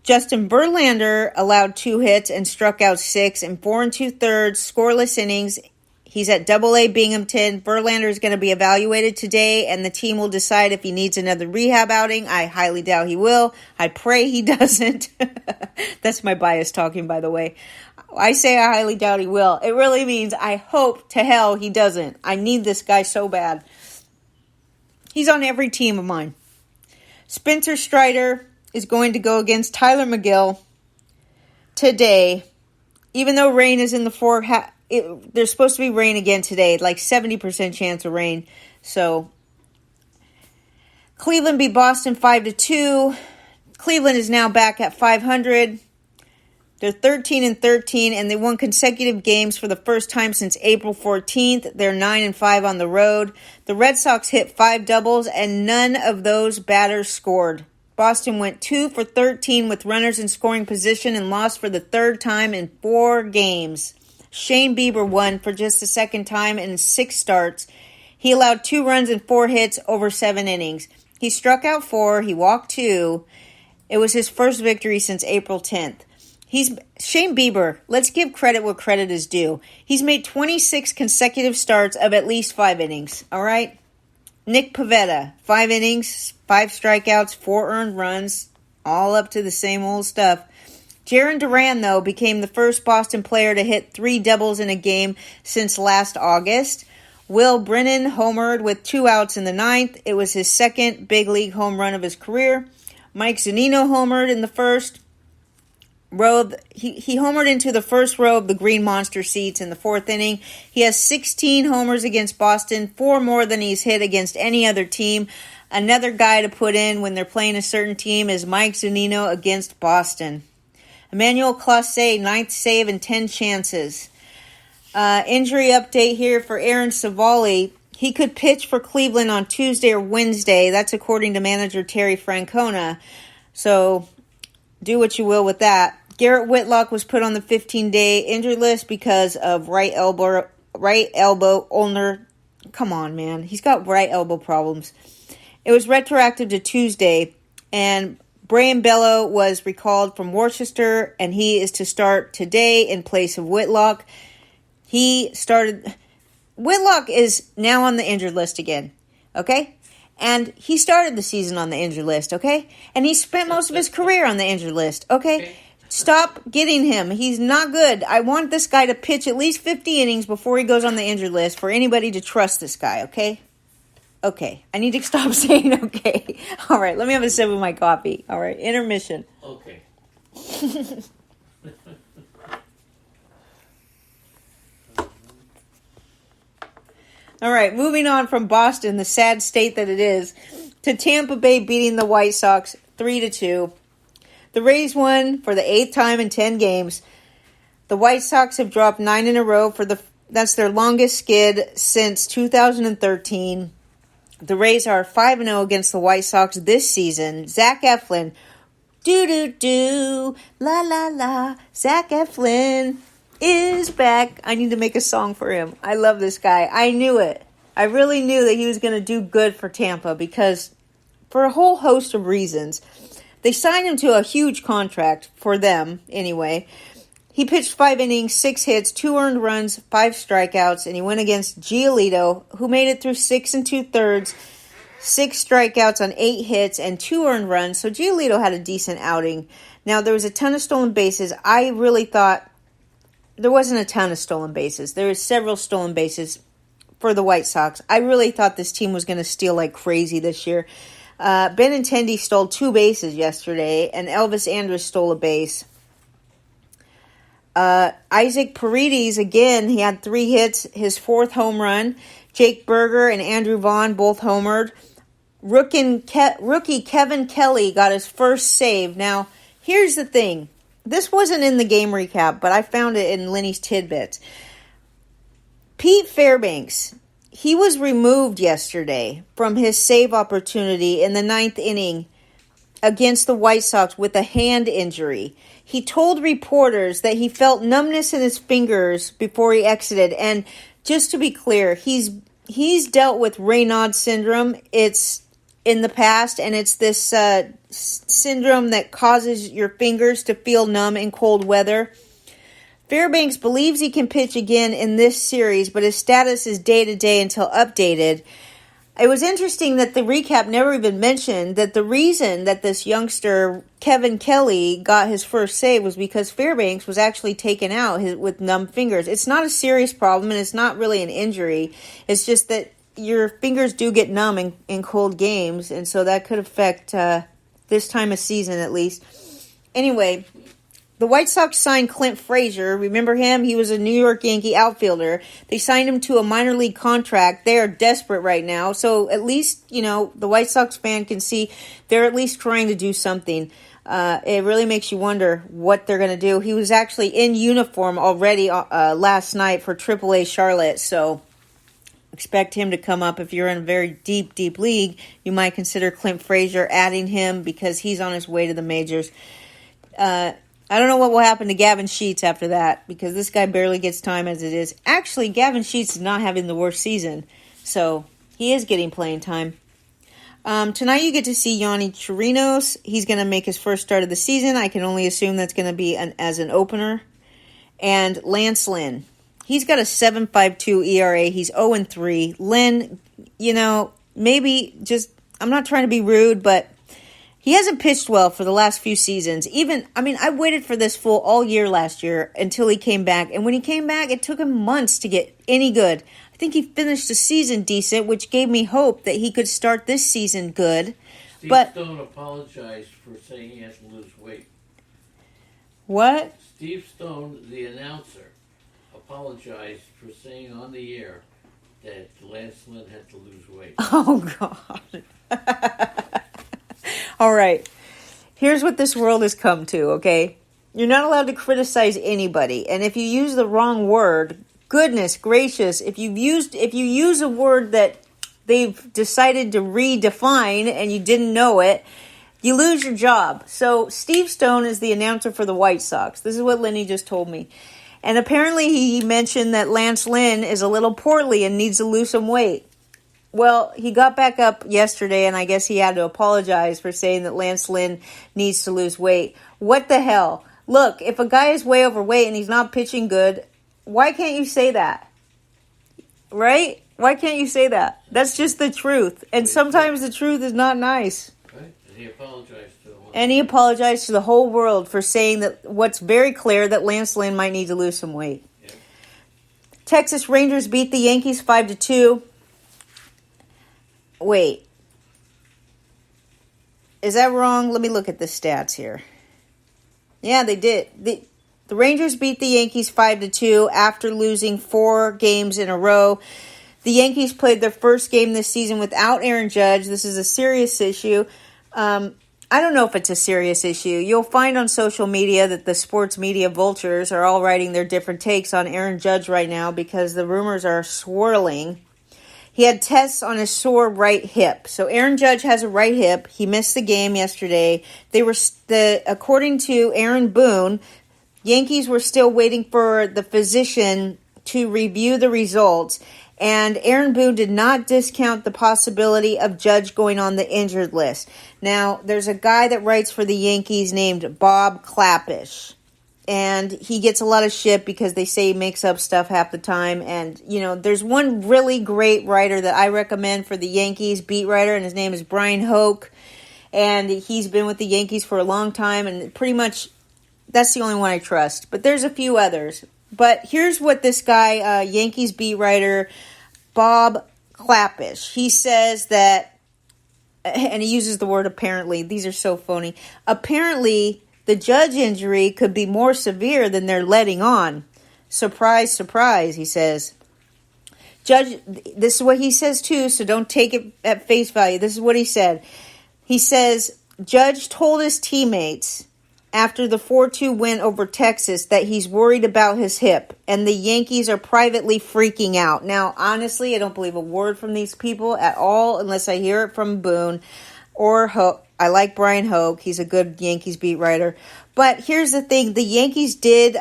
Justin Verlander allowed 2 hits and struck out 6 in 4 2/3 scoreless innings. He's at AA Binghamton. Verlander is going to be evaluated today, and the team will decide if he needs another rehab outing. I highly doubt he will. I pray he doesn't. That's my bias talking, by the way. I say I highly doubt he will. It really means I hope to hell he doesn't. I need this guy so bad. He's on every team of mine. Spencer Strider is going to go against Tyler McGill today. Even though rain is in the there's supposed to be rain again today, like 70% chance of rain. So Cleveland beat Boston 5-2. Cleveland is now back at 500. They're 13-13, and they won consecutive games for the first time since April 14th. They're 9-5 on the road. The Red Sox hit 5 doubles, and none of those batters scored. Boston went 2 for 13 with runners in scoring position and lost for the 3rd time in 4 games. Shane Bieber won for just the 2nd time in 6 starts. He allowed 2 runs and 4 hits over 7 innings. He struck out 4. He walked 2. It was his first victory since April 10th. Shane Bieber, let's give credit where credit is due. He's made 26 consecutive starts of at least 5 innings, all right? Nick Pivetta, 5 innings, 5 strikeouts, 4 earned runs, all up to the same old stuff. Jarren Duran, though, became the first Boston player to hit 3 doubles in a game since last August. Will Brennan homered with 2 outs in the 9th. It was his 2nd big league home run of his career. Mike Zunino homered in the first row. He homered into the first row of the Green Monster seats in the 4th inning. He has 16 homers against Boston, 4 more than he's hit against any other team. Another guy to put in when they're playing a certain team is Mike Zunino against Boston. Emmanuel Clase, 9th save and 10 chances. Injury update here for Aaron Savali. he could pitch for Cleveland on Tuesday or Wednesday. That's according to manager Terry Francona. So do what you will with that. Garrett Whitlock was put on the 15-day injured list because of right elbow ulnar. Come on, man. He's got right elbow problems. It was retroactive to Tuesday, and Brian Bello was recalled from Worcester, and he is to start today in place of Whitlock. Whitlock is now on the injured list again, okay? And he started the season on the injured list, okay? And he spent most of his career on the injured list, okay? Stop getting him. He's not good. I want this guy to pitch at least 50 innings before he goes on the injured list for anybody to trust this guy, okay? Okay. I need to stop saying okay. All right, let me have a sip of my coffee. All right, intermission. Okay. All right, moving on from Boston, the sad state that it is, to Tampa Bay beating the White Sox 3-2. The Rays won for the 8th time in 10 games. The White Sox have dropped 9 in a row that's their longest skid since 2013. The Rays are 5-0 against the White Sox this season. Zach Eflin, la la la, Zach Eflin is back. I need to make a song for him. I love this guy. I knew it. I really knew that he was going to do good for Tampa because for a whole host of reasons. They signed him to a huge contract for them anyway. He pitched 5 innings, 6 hits, 2 earned runs, 5 strikeouts, and he went against Giolito, who made it through 6 2/3, 6 strikeouts on 8 hits, and 2 earned runs. So Giolito had a decent outing. Now, there was a ton of stolen bases. I really thought there wasn't a ton of stolen bases. There were several stolen bases for the White Sox. I really thought this team was going to steal like crazy this year. Benintendi stole 2 bases yesterday, and Elvis Andrus stole a base. Isaac Paredes, again, he had 3 hits, his 4th home run. Jake Berger and Andrew Vaughn both homered. Rookie Kevin Kelly got his first save. Now, here's the thing. This wasn't in the game recap, but I found it in Lenny's Tidbits. Pete Fairbanks, he was removed yesterday from his save opportunity in the 9th inning against the White Sox with a hand injury. He told reporters that he felt numbness in his fingers before he exited. And just to be clear, he's dealt with Raynaud's syndrome. It's in the past, and it's this syndrome that causes your fingers to feel numb in cold weather. Fairbanks believes he can pitch again in this series, but his status is day-to-day until updated. It was interesting that the recap never even mentioned that the reason that this youngster, Kevin Kelly, got his first save was because Fairbanks was actually taken out with numb fingers. It's not a serious problem, and it's not really an injury. It's just that your fingers do get numb in cold games, and so that could affect this time of season at least. Anyway, the White Sox signed Clint Frazier. Remember him? He was a New York Yankee outfielder. They signed him to a minor league contract. They are desperate right now. So at least, the White Sox fan can see they're at least trying to do something. It really makes you wonder what they're going to do. He was actually in uniform already last night for AAA Charlotte. So expect him to come up. If you're in a very deep, deep league, you might consider Clint Frazier, adding him because he's on his way to the majors. I don't know what will happen to Gavin Sheets after that because this guy barely gets time as it is. Actually, Gavin Sheets is not having the worst season, so he is getting playing time. Tonight you get to see Yonny Chirinos. He's going to make his first start of the season. I can only assume that's going to be as an opener. And Lance Lynn. He's got a 7.52 ERA. He's 0-3. Lynn, maybe just, I'm not trying to be rude, but he hasn't pitched well for the last few seasons. I waited for this fool all year last year until he came back. And when he came back, it took him months to get any good. I think he finished the season decent, which gave me hope that he could start this season good. Steve Stone apologized for saying he has to lose weight. What? Steve Stone, the announcer, apologized for saying on the air that Lance Lynn had to lose weight. Oh, God. All right. Here's what this world has come to, okay? You're not allowed to criticize anybody. And if you use the wrong word, goodness gracious, if you use a word that they've decided to redefine and you didn't know it, you lose your job. So Steve Stone is the announcer for the White Sox. This is what Lenny just told me. And apparently he mentioned that Lance Lynn is a little portly and needs to lose some weight. Well, he got back up yesterday, and I guess he had to apologize for saying that Lance Lynn needs to lose weight. What the hell? Look, if a guy is way overweight and he's not pitching good, why can't you say that? Right? Why can't you say that? That's just the truth. And sometimes the truth is not nice. Right? And he apologized to him. And he apologized to the whole world for saying that what's very clear, that Lance Lynn might need to lose some weight. Yeah. Texas Rangers beat the Yankees 5-2. Wait. Is that wrong? Let me look at the stats here. Yeah, they did. The Rangers beat the Yankees 5-2 after losing 4 games in a row. The Yankees played their first game this season without Aaron Judge. This is a serious issue. I don't know if it's a serious issue. You'll find on social media that the sports media vultures are all writing their different takes on Aaron Judge right now because the rumors are swirling. He had tests on his sore right hip. So Aaron Judge has a right hip. He missed the game yesterday. According to Aaron Boone, Yankees were still waiting for the physician to review the results. And Aaron Boone did not discount the possibility of Judge going on the injured list. Now, there's a guy that writes for the Yankees named Bob Clappish. And he gets a lot of shit because they say he makes up stuff half the time. And, there's one really great writer that I recommend for the Yankees, beat writer, and his name is Brian Hoke. And he's been with the Yankees for a long time, and pretty much that's the only one I trust. But there's a few others. But here's what this guy, Yankees beat writer Bob Clappish, he says that, and he uses the word apparently. These are so phony. Apparently, the Judge injury could be more severe than they're letting on. Surprise, surprise, he says. Judge, this is what he says too, so don't take it at face value. This is what he said. He says, Judge told his teammates after the 4-2 win over Texas that he's worried about his hip, and the Yankees are privately freaking out. Now, honestly, I don't believe a word from these people at all unless I hear it from Boone or Hoke. I like Brian Hoke. He's a good Yankees beat writer. But here's the thing. The Yankees did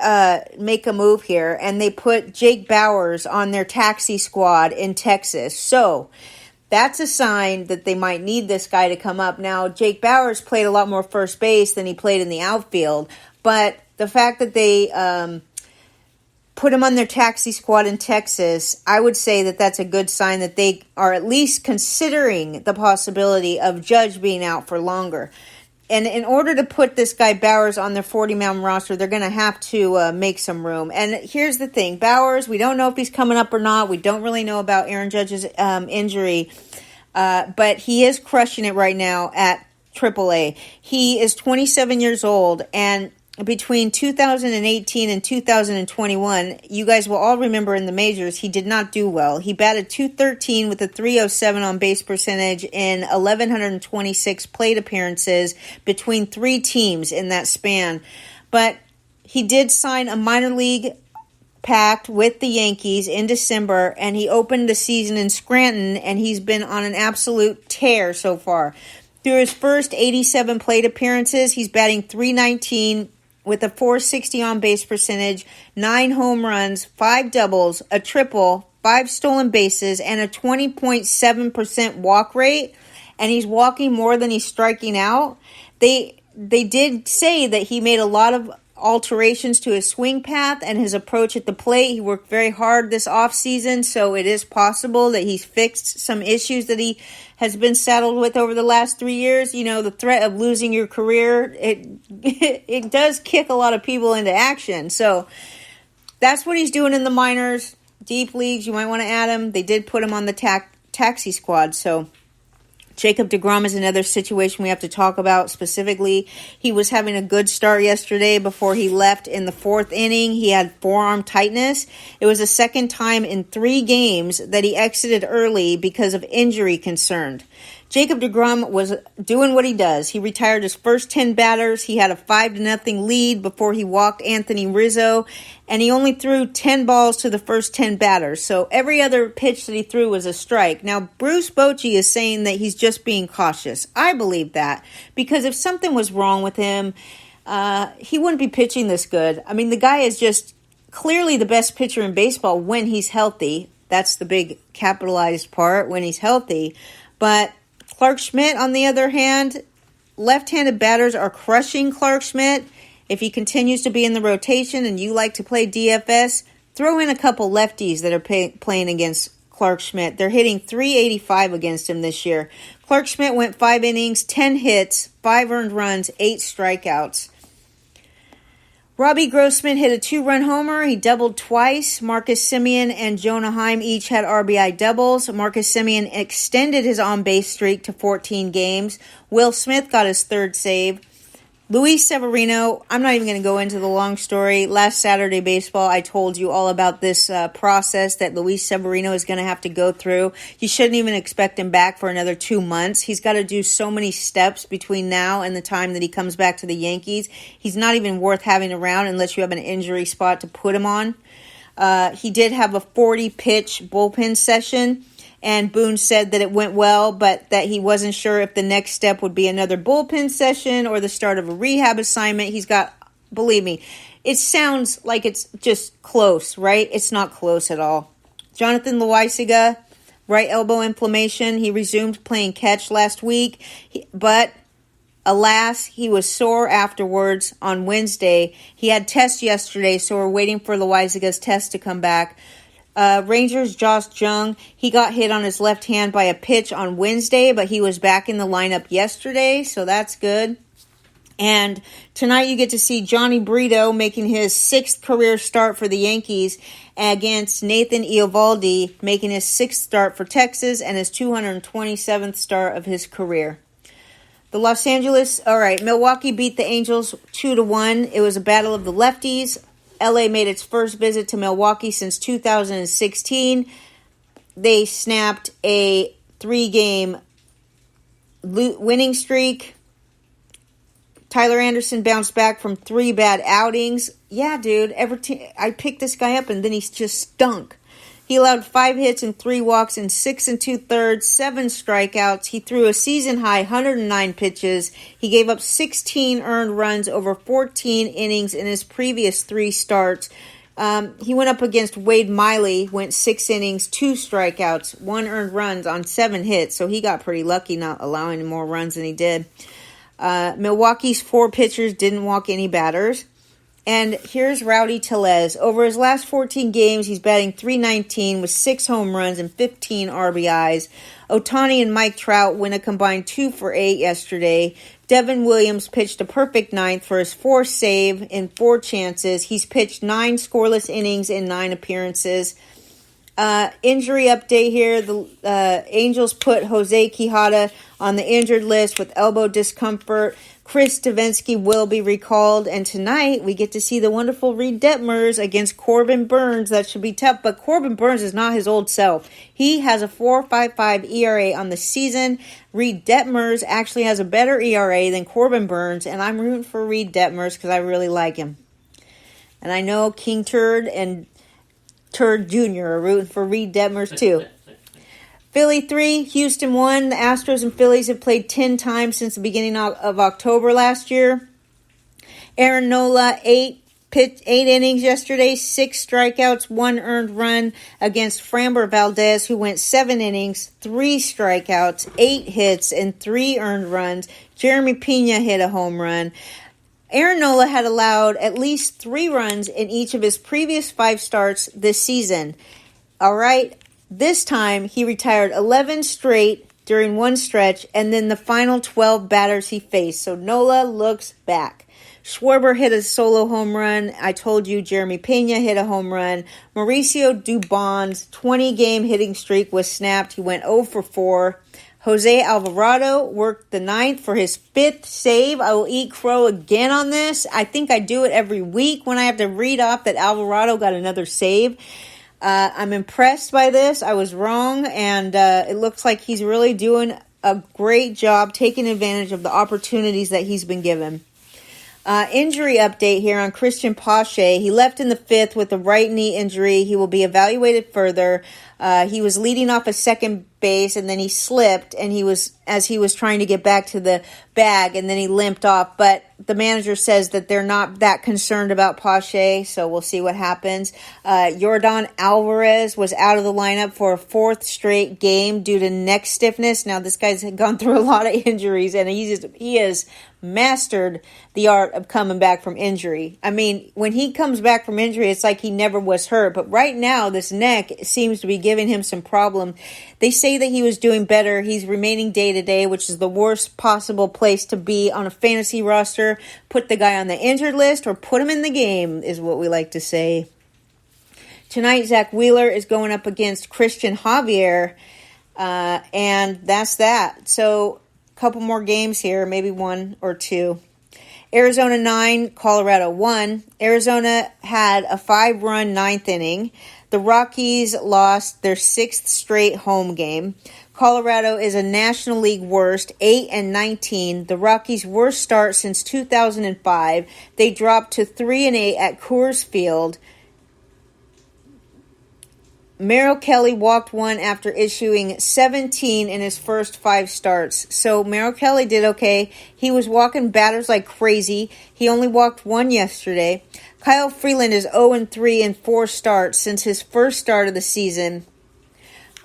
make a move here, and they put Jake Bauers on their taxi squad in Texas. So that's a sign that they might need this guy to come up. Now, Jake Bauers played a lot more first base than he played in the outfield. But the fact that they put him on their taxi squad in Texas, I would say that that's a good sign that they are at least considering the possibility of Judge being out for longer. And in order to put this guy Bauers on their 40-man roster, they're going to have to make some room. And here's the thing. Bauers, we don't know if he's coming up or not. We don't really know about Aaron Judge's injury. But he is crushing it right now at AAA. He is 27 years old, and between 2018 and 2021, you guys will all remember in the majors, he did not do well. He batted .213 with a .307 on base percentage in 1,126 plate appearances between 3 teams in that span. But he did sign a minor league pact with the Yankees in December, and he opened the season in Scranton, and he's been on an absolute tear so far. Through his first 87 plate appearances, he's batting .319 with a .460 on-base percentage, 9 home runs, 5 doubles, a triple, 5 stolen bases, and a 20.7% walk rate. And he's walking more than he's striking out. They did say that he made a lot of alterations to his swing path and his approach at the plate. He worked very hard this offseason, so it is possible that he's fixed some issues that he has been saddled with over the last 3 years. The threat of losing your career, it does kick a lot of people into action. So that's what he's doing in the minors, deep leagues. You might want to add him. They did put him on the taxi squad, so Jacob deGrom is another situation we have to talk about specifically. He was having a good start yesterday before he left in the 4th inning. He had forearm tightness. It was the second time in 3 games that he exited early because of injury concern. Jacob deGrom was doing what he does. He retired his first 10 batters. He had a 5-0 lead before he walked Anthony Rizzo, and he only threw 10 balls to the first 10 batters. So every other pitch that he threw was a strike. Now, Bruce Bochy is saying that he's just being cautious. I believe that, because if something was wrong with him, he wouldn't be pitching this good. I mean, the guy is just clearly the best pitcher in baseball when he's healthy. That's the big capitalized part, when he's healthy. But Clark Schmidt, on the other hand, left-handed batters are crushing Clark Schmidt. If he continues to be in the rotation and you like to play DFS, throw in a couple lefties that are playing against Clark Schmidt. They're hitting .385 against him this year. Clark Schmidt went 5 innings, 10 hits, 5 earned runs, 8 strikeouts. Robbie Grossman hit a 2-run homer. He doubled twice. Marcus Semien and Jonah Heim each had RBI doubles. Marcus Semien extended his on-base streak to 14 games. Will Smith got his 3rd save. Luis Severino, I'm not even going to go into the long story. Last Saturday Baseball, I told you all about this process that Luis Severino is going to have to go through. You shouldn't even expect him back for another 2 months. He's got to do so many steps between now and the time that he comes back to the Yankees. He's not even worth having around unless you have an injury spot to put him on. He did have a 40-pitch bullpen session, and Boone said that it went well, but that he wasn't sure if the next step would be another bullpen session or the start of a rehab assignment. He's got, believe me, it sounds like it's just close, right? It's not close at all. Jonathan Loaisiga, right elbow inflammation. He resumed playing catch last week, but alas, he was sore afterwards on Wednesday. He had tests yesterday, so we're waiting for Loaisiga's test to come back. Rangers' Josh Jung, he got hit on his left hand by a pitch on Wednesday, but he was back in the lineup yesterday, so that's good. And tonight you get to see Johnny Brito making his 6th career start for the Yankees against Nathan Eovaldi, making his 6th start for Texas and his 227th start of his career. Milwaukee beat the Angels 2-1. It was a battle of the lefties. LA made its first visit to Milwaukee since 2016. They snapped a 3-game winning streak. Tyler Anderson bounced back from 3 bad outings. Yeah, dude, I picked this guy up and then he's just stunk. He allowed 5 hits and 3 walks in 6 2/3, 7 strikeouts. He threw a season-high 109 pitches. He gave up 16 earned runs over 14 innings in his previous 3 starts. He went up against Wade Miley, went 6 innings, 2 strikeouts, 1 earned runs on 7 hits. So he got pretty lucky not allowing more runs than he did. Milwaukee's 4 pitchers didn't walk any batters. And here's Rowdy Tellez. Over his last 14 games, he's batting .319 with 6 home runs and 15 RBIs. Ohtani and Mike Trout went a combined 2 for 8 yesterday. Devin Williams pitched a perfect 9th for his 4th save in 4 chances. He's pitched 9 scoreless innings in 9 appearances. Injury update here. The Angels put Jose Quijada on the injured list with elbow discomfort. Chris Davinsky will be recalled, and tonight we get to see the wonderful Reed Detmers against Corbin Burns. That should be tough, but Corbin Burns is not his old self. He has a 4.55 ERA on the season. Reed Detmers actually has a better ERA than Corbin Burns, and I'm rooting for Reed Detmers because I really like him. And I know King Turd and Turd Jr. are rooting for Reed Detmers too. Philly 3, Houston 1. The Astros and Phillies have played 10 times since the beginning of October last year. Aaron Nola, 8 innings yesterday, 6 strikeouts, 1 earned run against Framber Valdez, who went 7 innings, 3 strikeouts, 8 hits, and 3 earned runs. Jeremy Pena hit a home run. Aaron Nola had allowed at least 3 runs in each of his previous 5 starts this season. All right. This time, he retired 11 straight during one stretch, and then the final 12 batters he faced. So Nola looks back. Schwarber hit a solo home run. I told you Jeremy Pena hit a home run. Mauricio Dubon's 20-game hitting streak was snapped. He went 0 for 4. Jose Alvarado worked the 9th for his 5th save. I will eat crow again on this. I think I do it every week when I have to read off that Alvarado got another save. I'm impressed by this. I was wrong, and it looks like he's really doing a great job taking advantage of the opportunities that he's been given. Injury update here on Christian Pache. He left in the 5th with a right knee injury. He will be evaluated further. He was leading off a second base, and then he slipped, and he was trying to get back to the bag, and then he limped off. But the manager says that they're not that concerned about Pache, so we'll see what happens. Yordan Alvarez was out of the lineup for a 4th straight game due to neck stiffness. Now, this guy's gone through a lot of injuries, and he has mastered the art of coming back from injury. I mean, when he comes back from injury, it's like he never was hurt. But right now, this neck seems to be giving him some problem. They say that he was doing better. He's remaining day-to-day, which is the worst possible place to be on a fantasy roster. Put the guy on the injured list or put him in the game is what we like to say. Tonight, Zach Wheeler is going up against Christian Javier, and that's that. So, a couple more games here, maybe 1 or 2. Arizona 9, Colorado 1. Arizona had a 5-run 9th inning. The Rockies lost their 6th straight home game. Colorado is a National League worst, 8-19. The Rockies' worst start since 2005. They dropped to 3-8 at Coors Field. Merrill Kelly walked 1 after issuing 17 in his first 5 starts. So Merrill Kelly did okay. He was walking batters like crazy. He only walked 1 yesterday. Kyle Freeland is 0-3 in 4 starts since his first start of the season.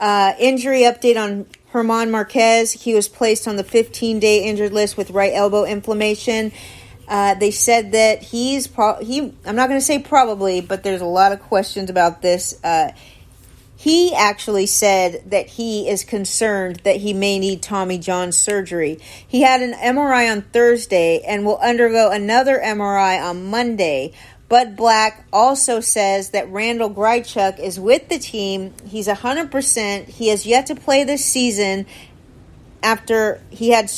Injury update on German Marquez. He was placed on the 15-day injured list with right elbow inflammation. They said that I'm not going to say probably, but there's a lot of questions about this. He actually said that he is concerned that he may need Tommy John surgery. He had an MRI on Thursday and will undergo another MRI on Monday. Bud Black also says that Randall Grichuk is with the team. He's 100%. He has yet to play this season after he had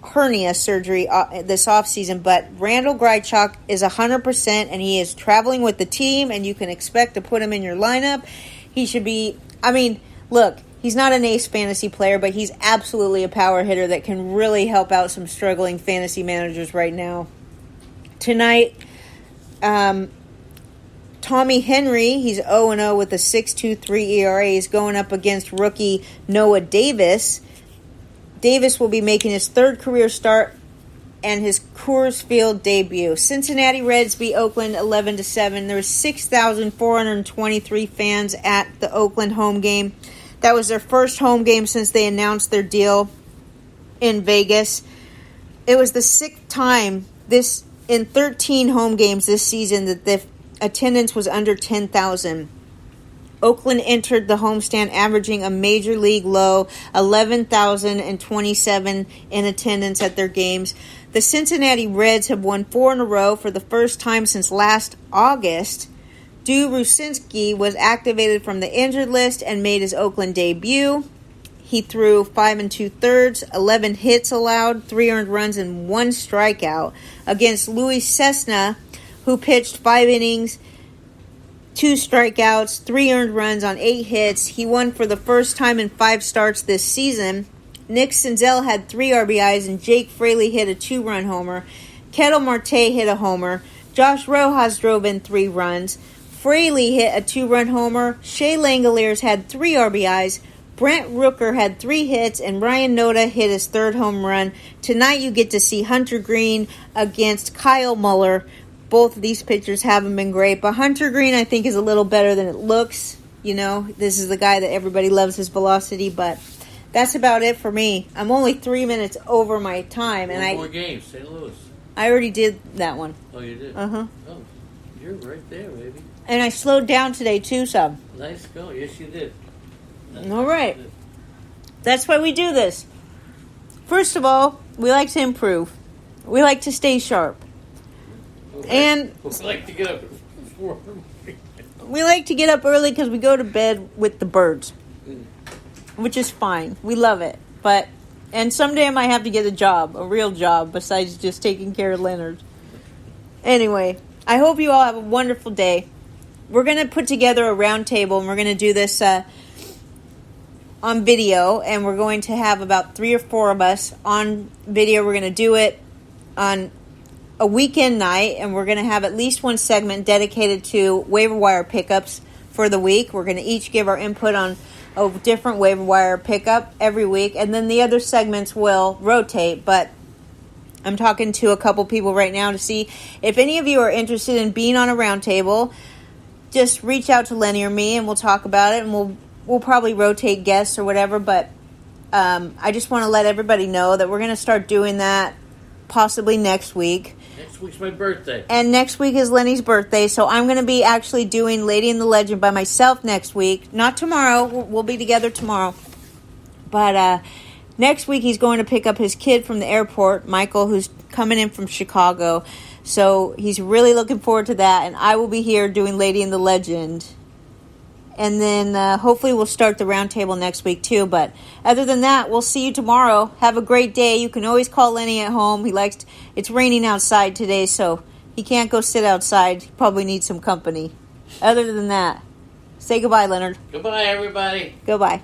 hernia surgery this offseason. But Randall Grichuk is 100%, and he is traveling with the team, and you can expect to put him in your lineup. He should be, look, he's not an ace fantasy player, but he's absolutely a power hitter that can really help out some struggling fantasy managers right now. Tonight, Tommy Henry, he's 0-0 with a 6.23 ERA. He's going up against rookie Noah Davis. Davis will be making his 3rd career start and his Coors Field debut. Cincinnati Reds beat Oakland 11-7. There were 6,423 fans at the Oakland home game. That was their first home game since they announced their deal in Vegas. It was the 6th time in 13 home games this season that the attendance was under 10,000. Oakland entered the homestand averaging a major league low 11,027 in attendance at their games. The Cincinnati Reds have won 4 in a row for the first time since last August. Stu Rucinski was activated from the injured list and made his Oakland debut. He threw 5 2/3, 11 hits allowed, 3 earned runs, and 1 strikeout against Luis Cessna, who pitched 5 innings, 2 strikeouts, 3 earned runs on 8 hits. He won for the first time in 5 starts this season. Nick Senzel had 3 RBIs, and Jake Fraley hit a 2-run homer. Ketel Marte hit a homer. Josh Rojas drove in 3 runs. Fraley hit a 2-run homer. Shea Langoliers had 3 RBIs. Brent Rooker had 3 hits, and Ryan Noda hit his 3rd home run. Tonight you get to see Hunter Green against Kyle Muller. Both of these pitchers haven't been great, but Hunter Green I think is a little better than it looks. This is the guy that everybody loves his velocity, but that's about it for me. I'm only 3 minutes over my time. One more game, St. Louis. I already did that one. Oh, you did? Uh-huh. Oh, you're right there, baby. And I slowed down today, too, some. Nice go. Yes, you did. All right. That's why we do this. First of all, we like to improve. We like to stay sharp. And we like to get up at 4 in the morning. We like to get up early because we go to bed with the birds, which is fine. We love it. And someday I might have to get a real job, besides just taking care of Leonard. Anyway, I hope you all have a wonderful day. We're going to put together a round table, and we're going to do this on video, and we're going to have about 3 or 4 of us on video. We're going to do it on a weekend night, and we're going to have at least one segment dedicated to waiver wire pickups for the week. We're going to each give our input on a different waiver wire pickup every week, and then the other segments will rotate. But I'm talking to a couple people right now to see if any of you are interested in being on a roundtable. Just reach out to Lenny or me, and we'll talk about it, and we'll probably rotate guests or whatever. But I just want to let everybody know that we're going to start doing that possibly next week. Next week's my birthday. And next week is Lenny's birthday, so I'm going to be actually doing Lady and the Legend by myself next week. Not tomorrow. We'll be together tomorrow. But next week he's going to pick up his kid from the airport, Michael, who's coming in from Chicago. So he's really looking forward to that, and I will be here doing Lady and the Legend. And then hopefully we'll start the roundtable next week too. But other than that, we'll see you tomorrow. Have a great day. You can always call Lenny at home. It's raining outside today, so he can't go sit outside. He probably needs some company. Other than that, say goodbye, Leonard. Goodbye, everybody. Goodbye.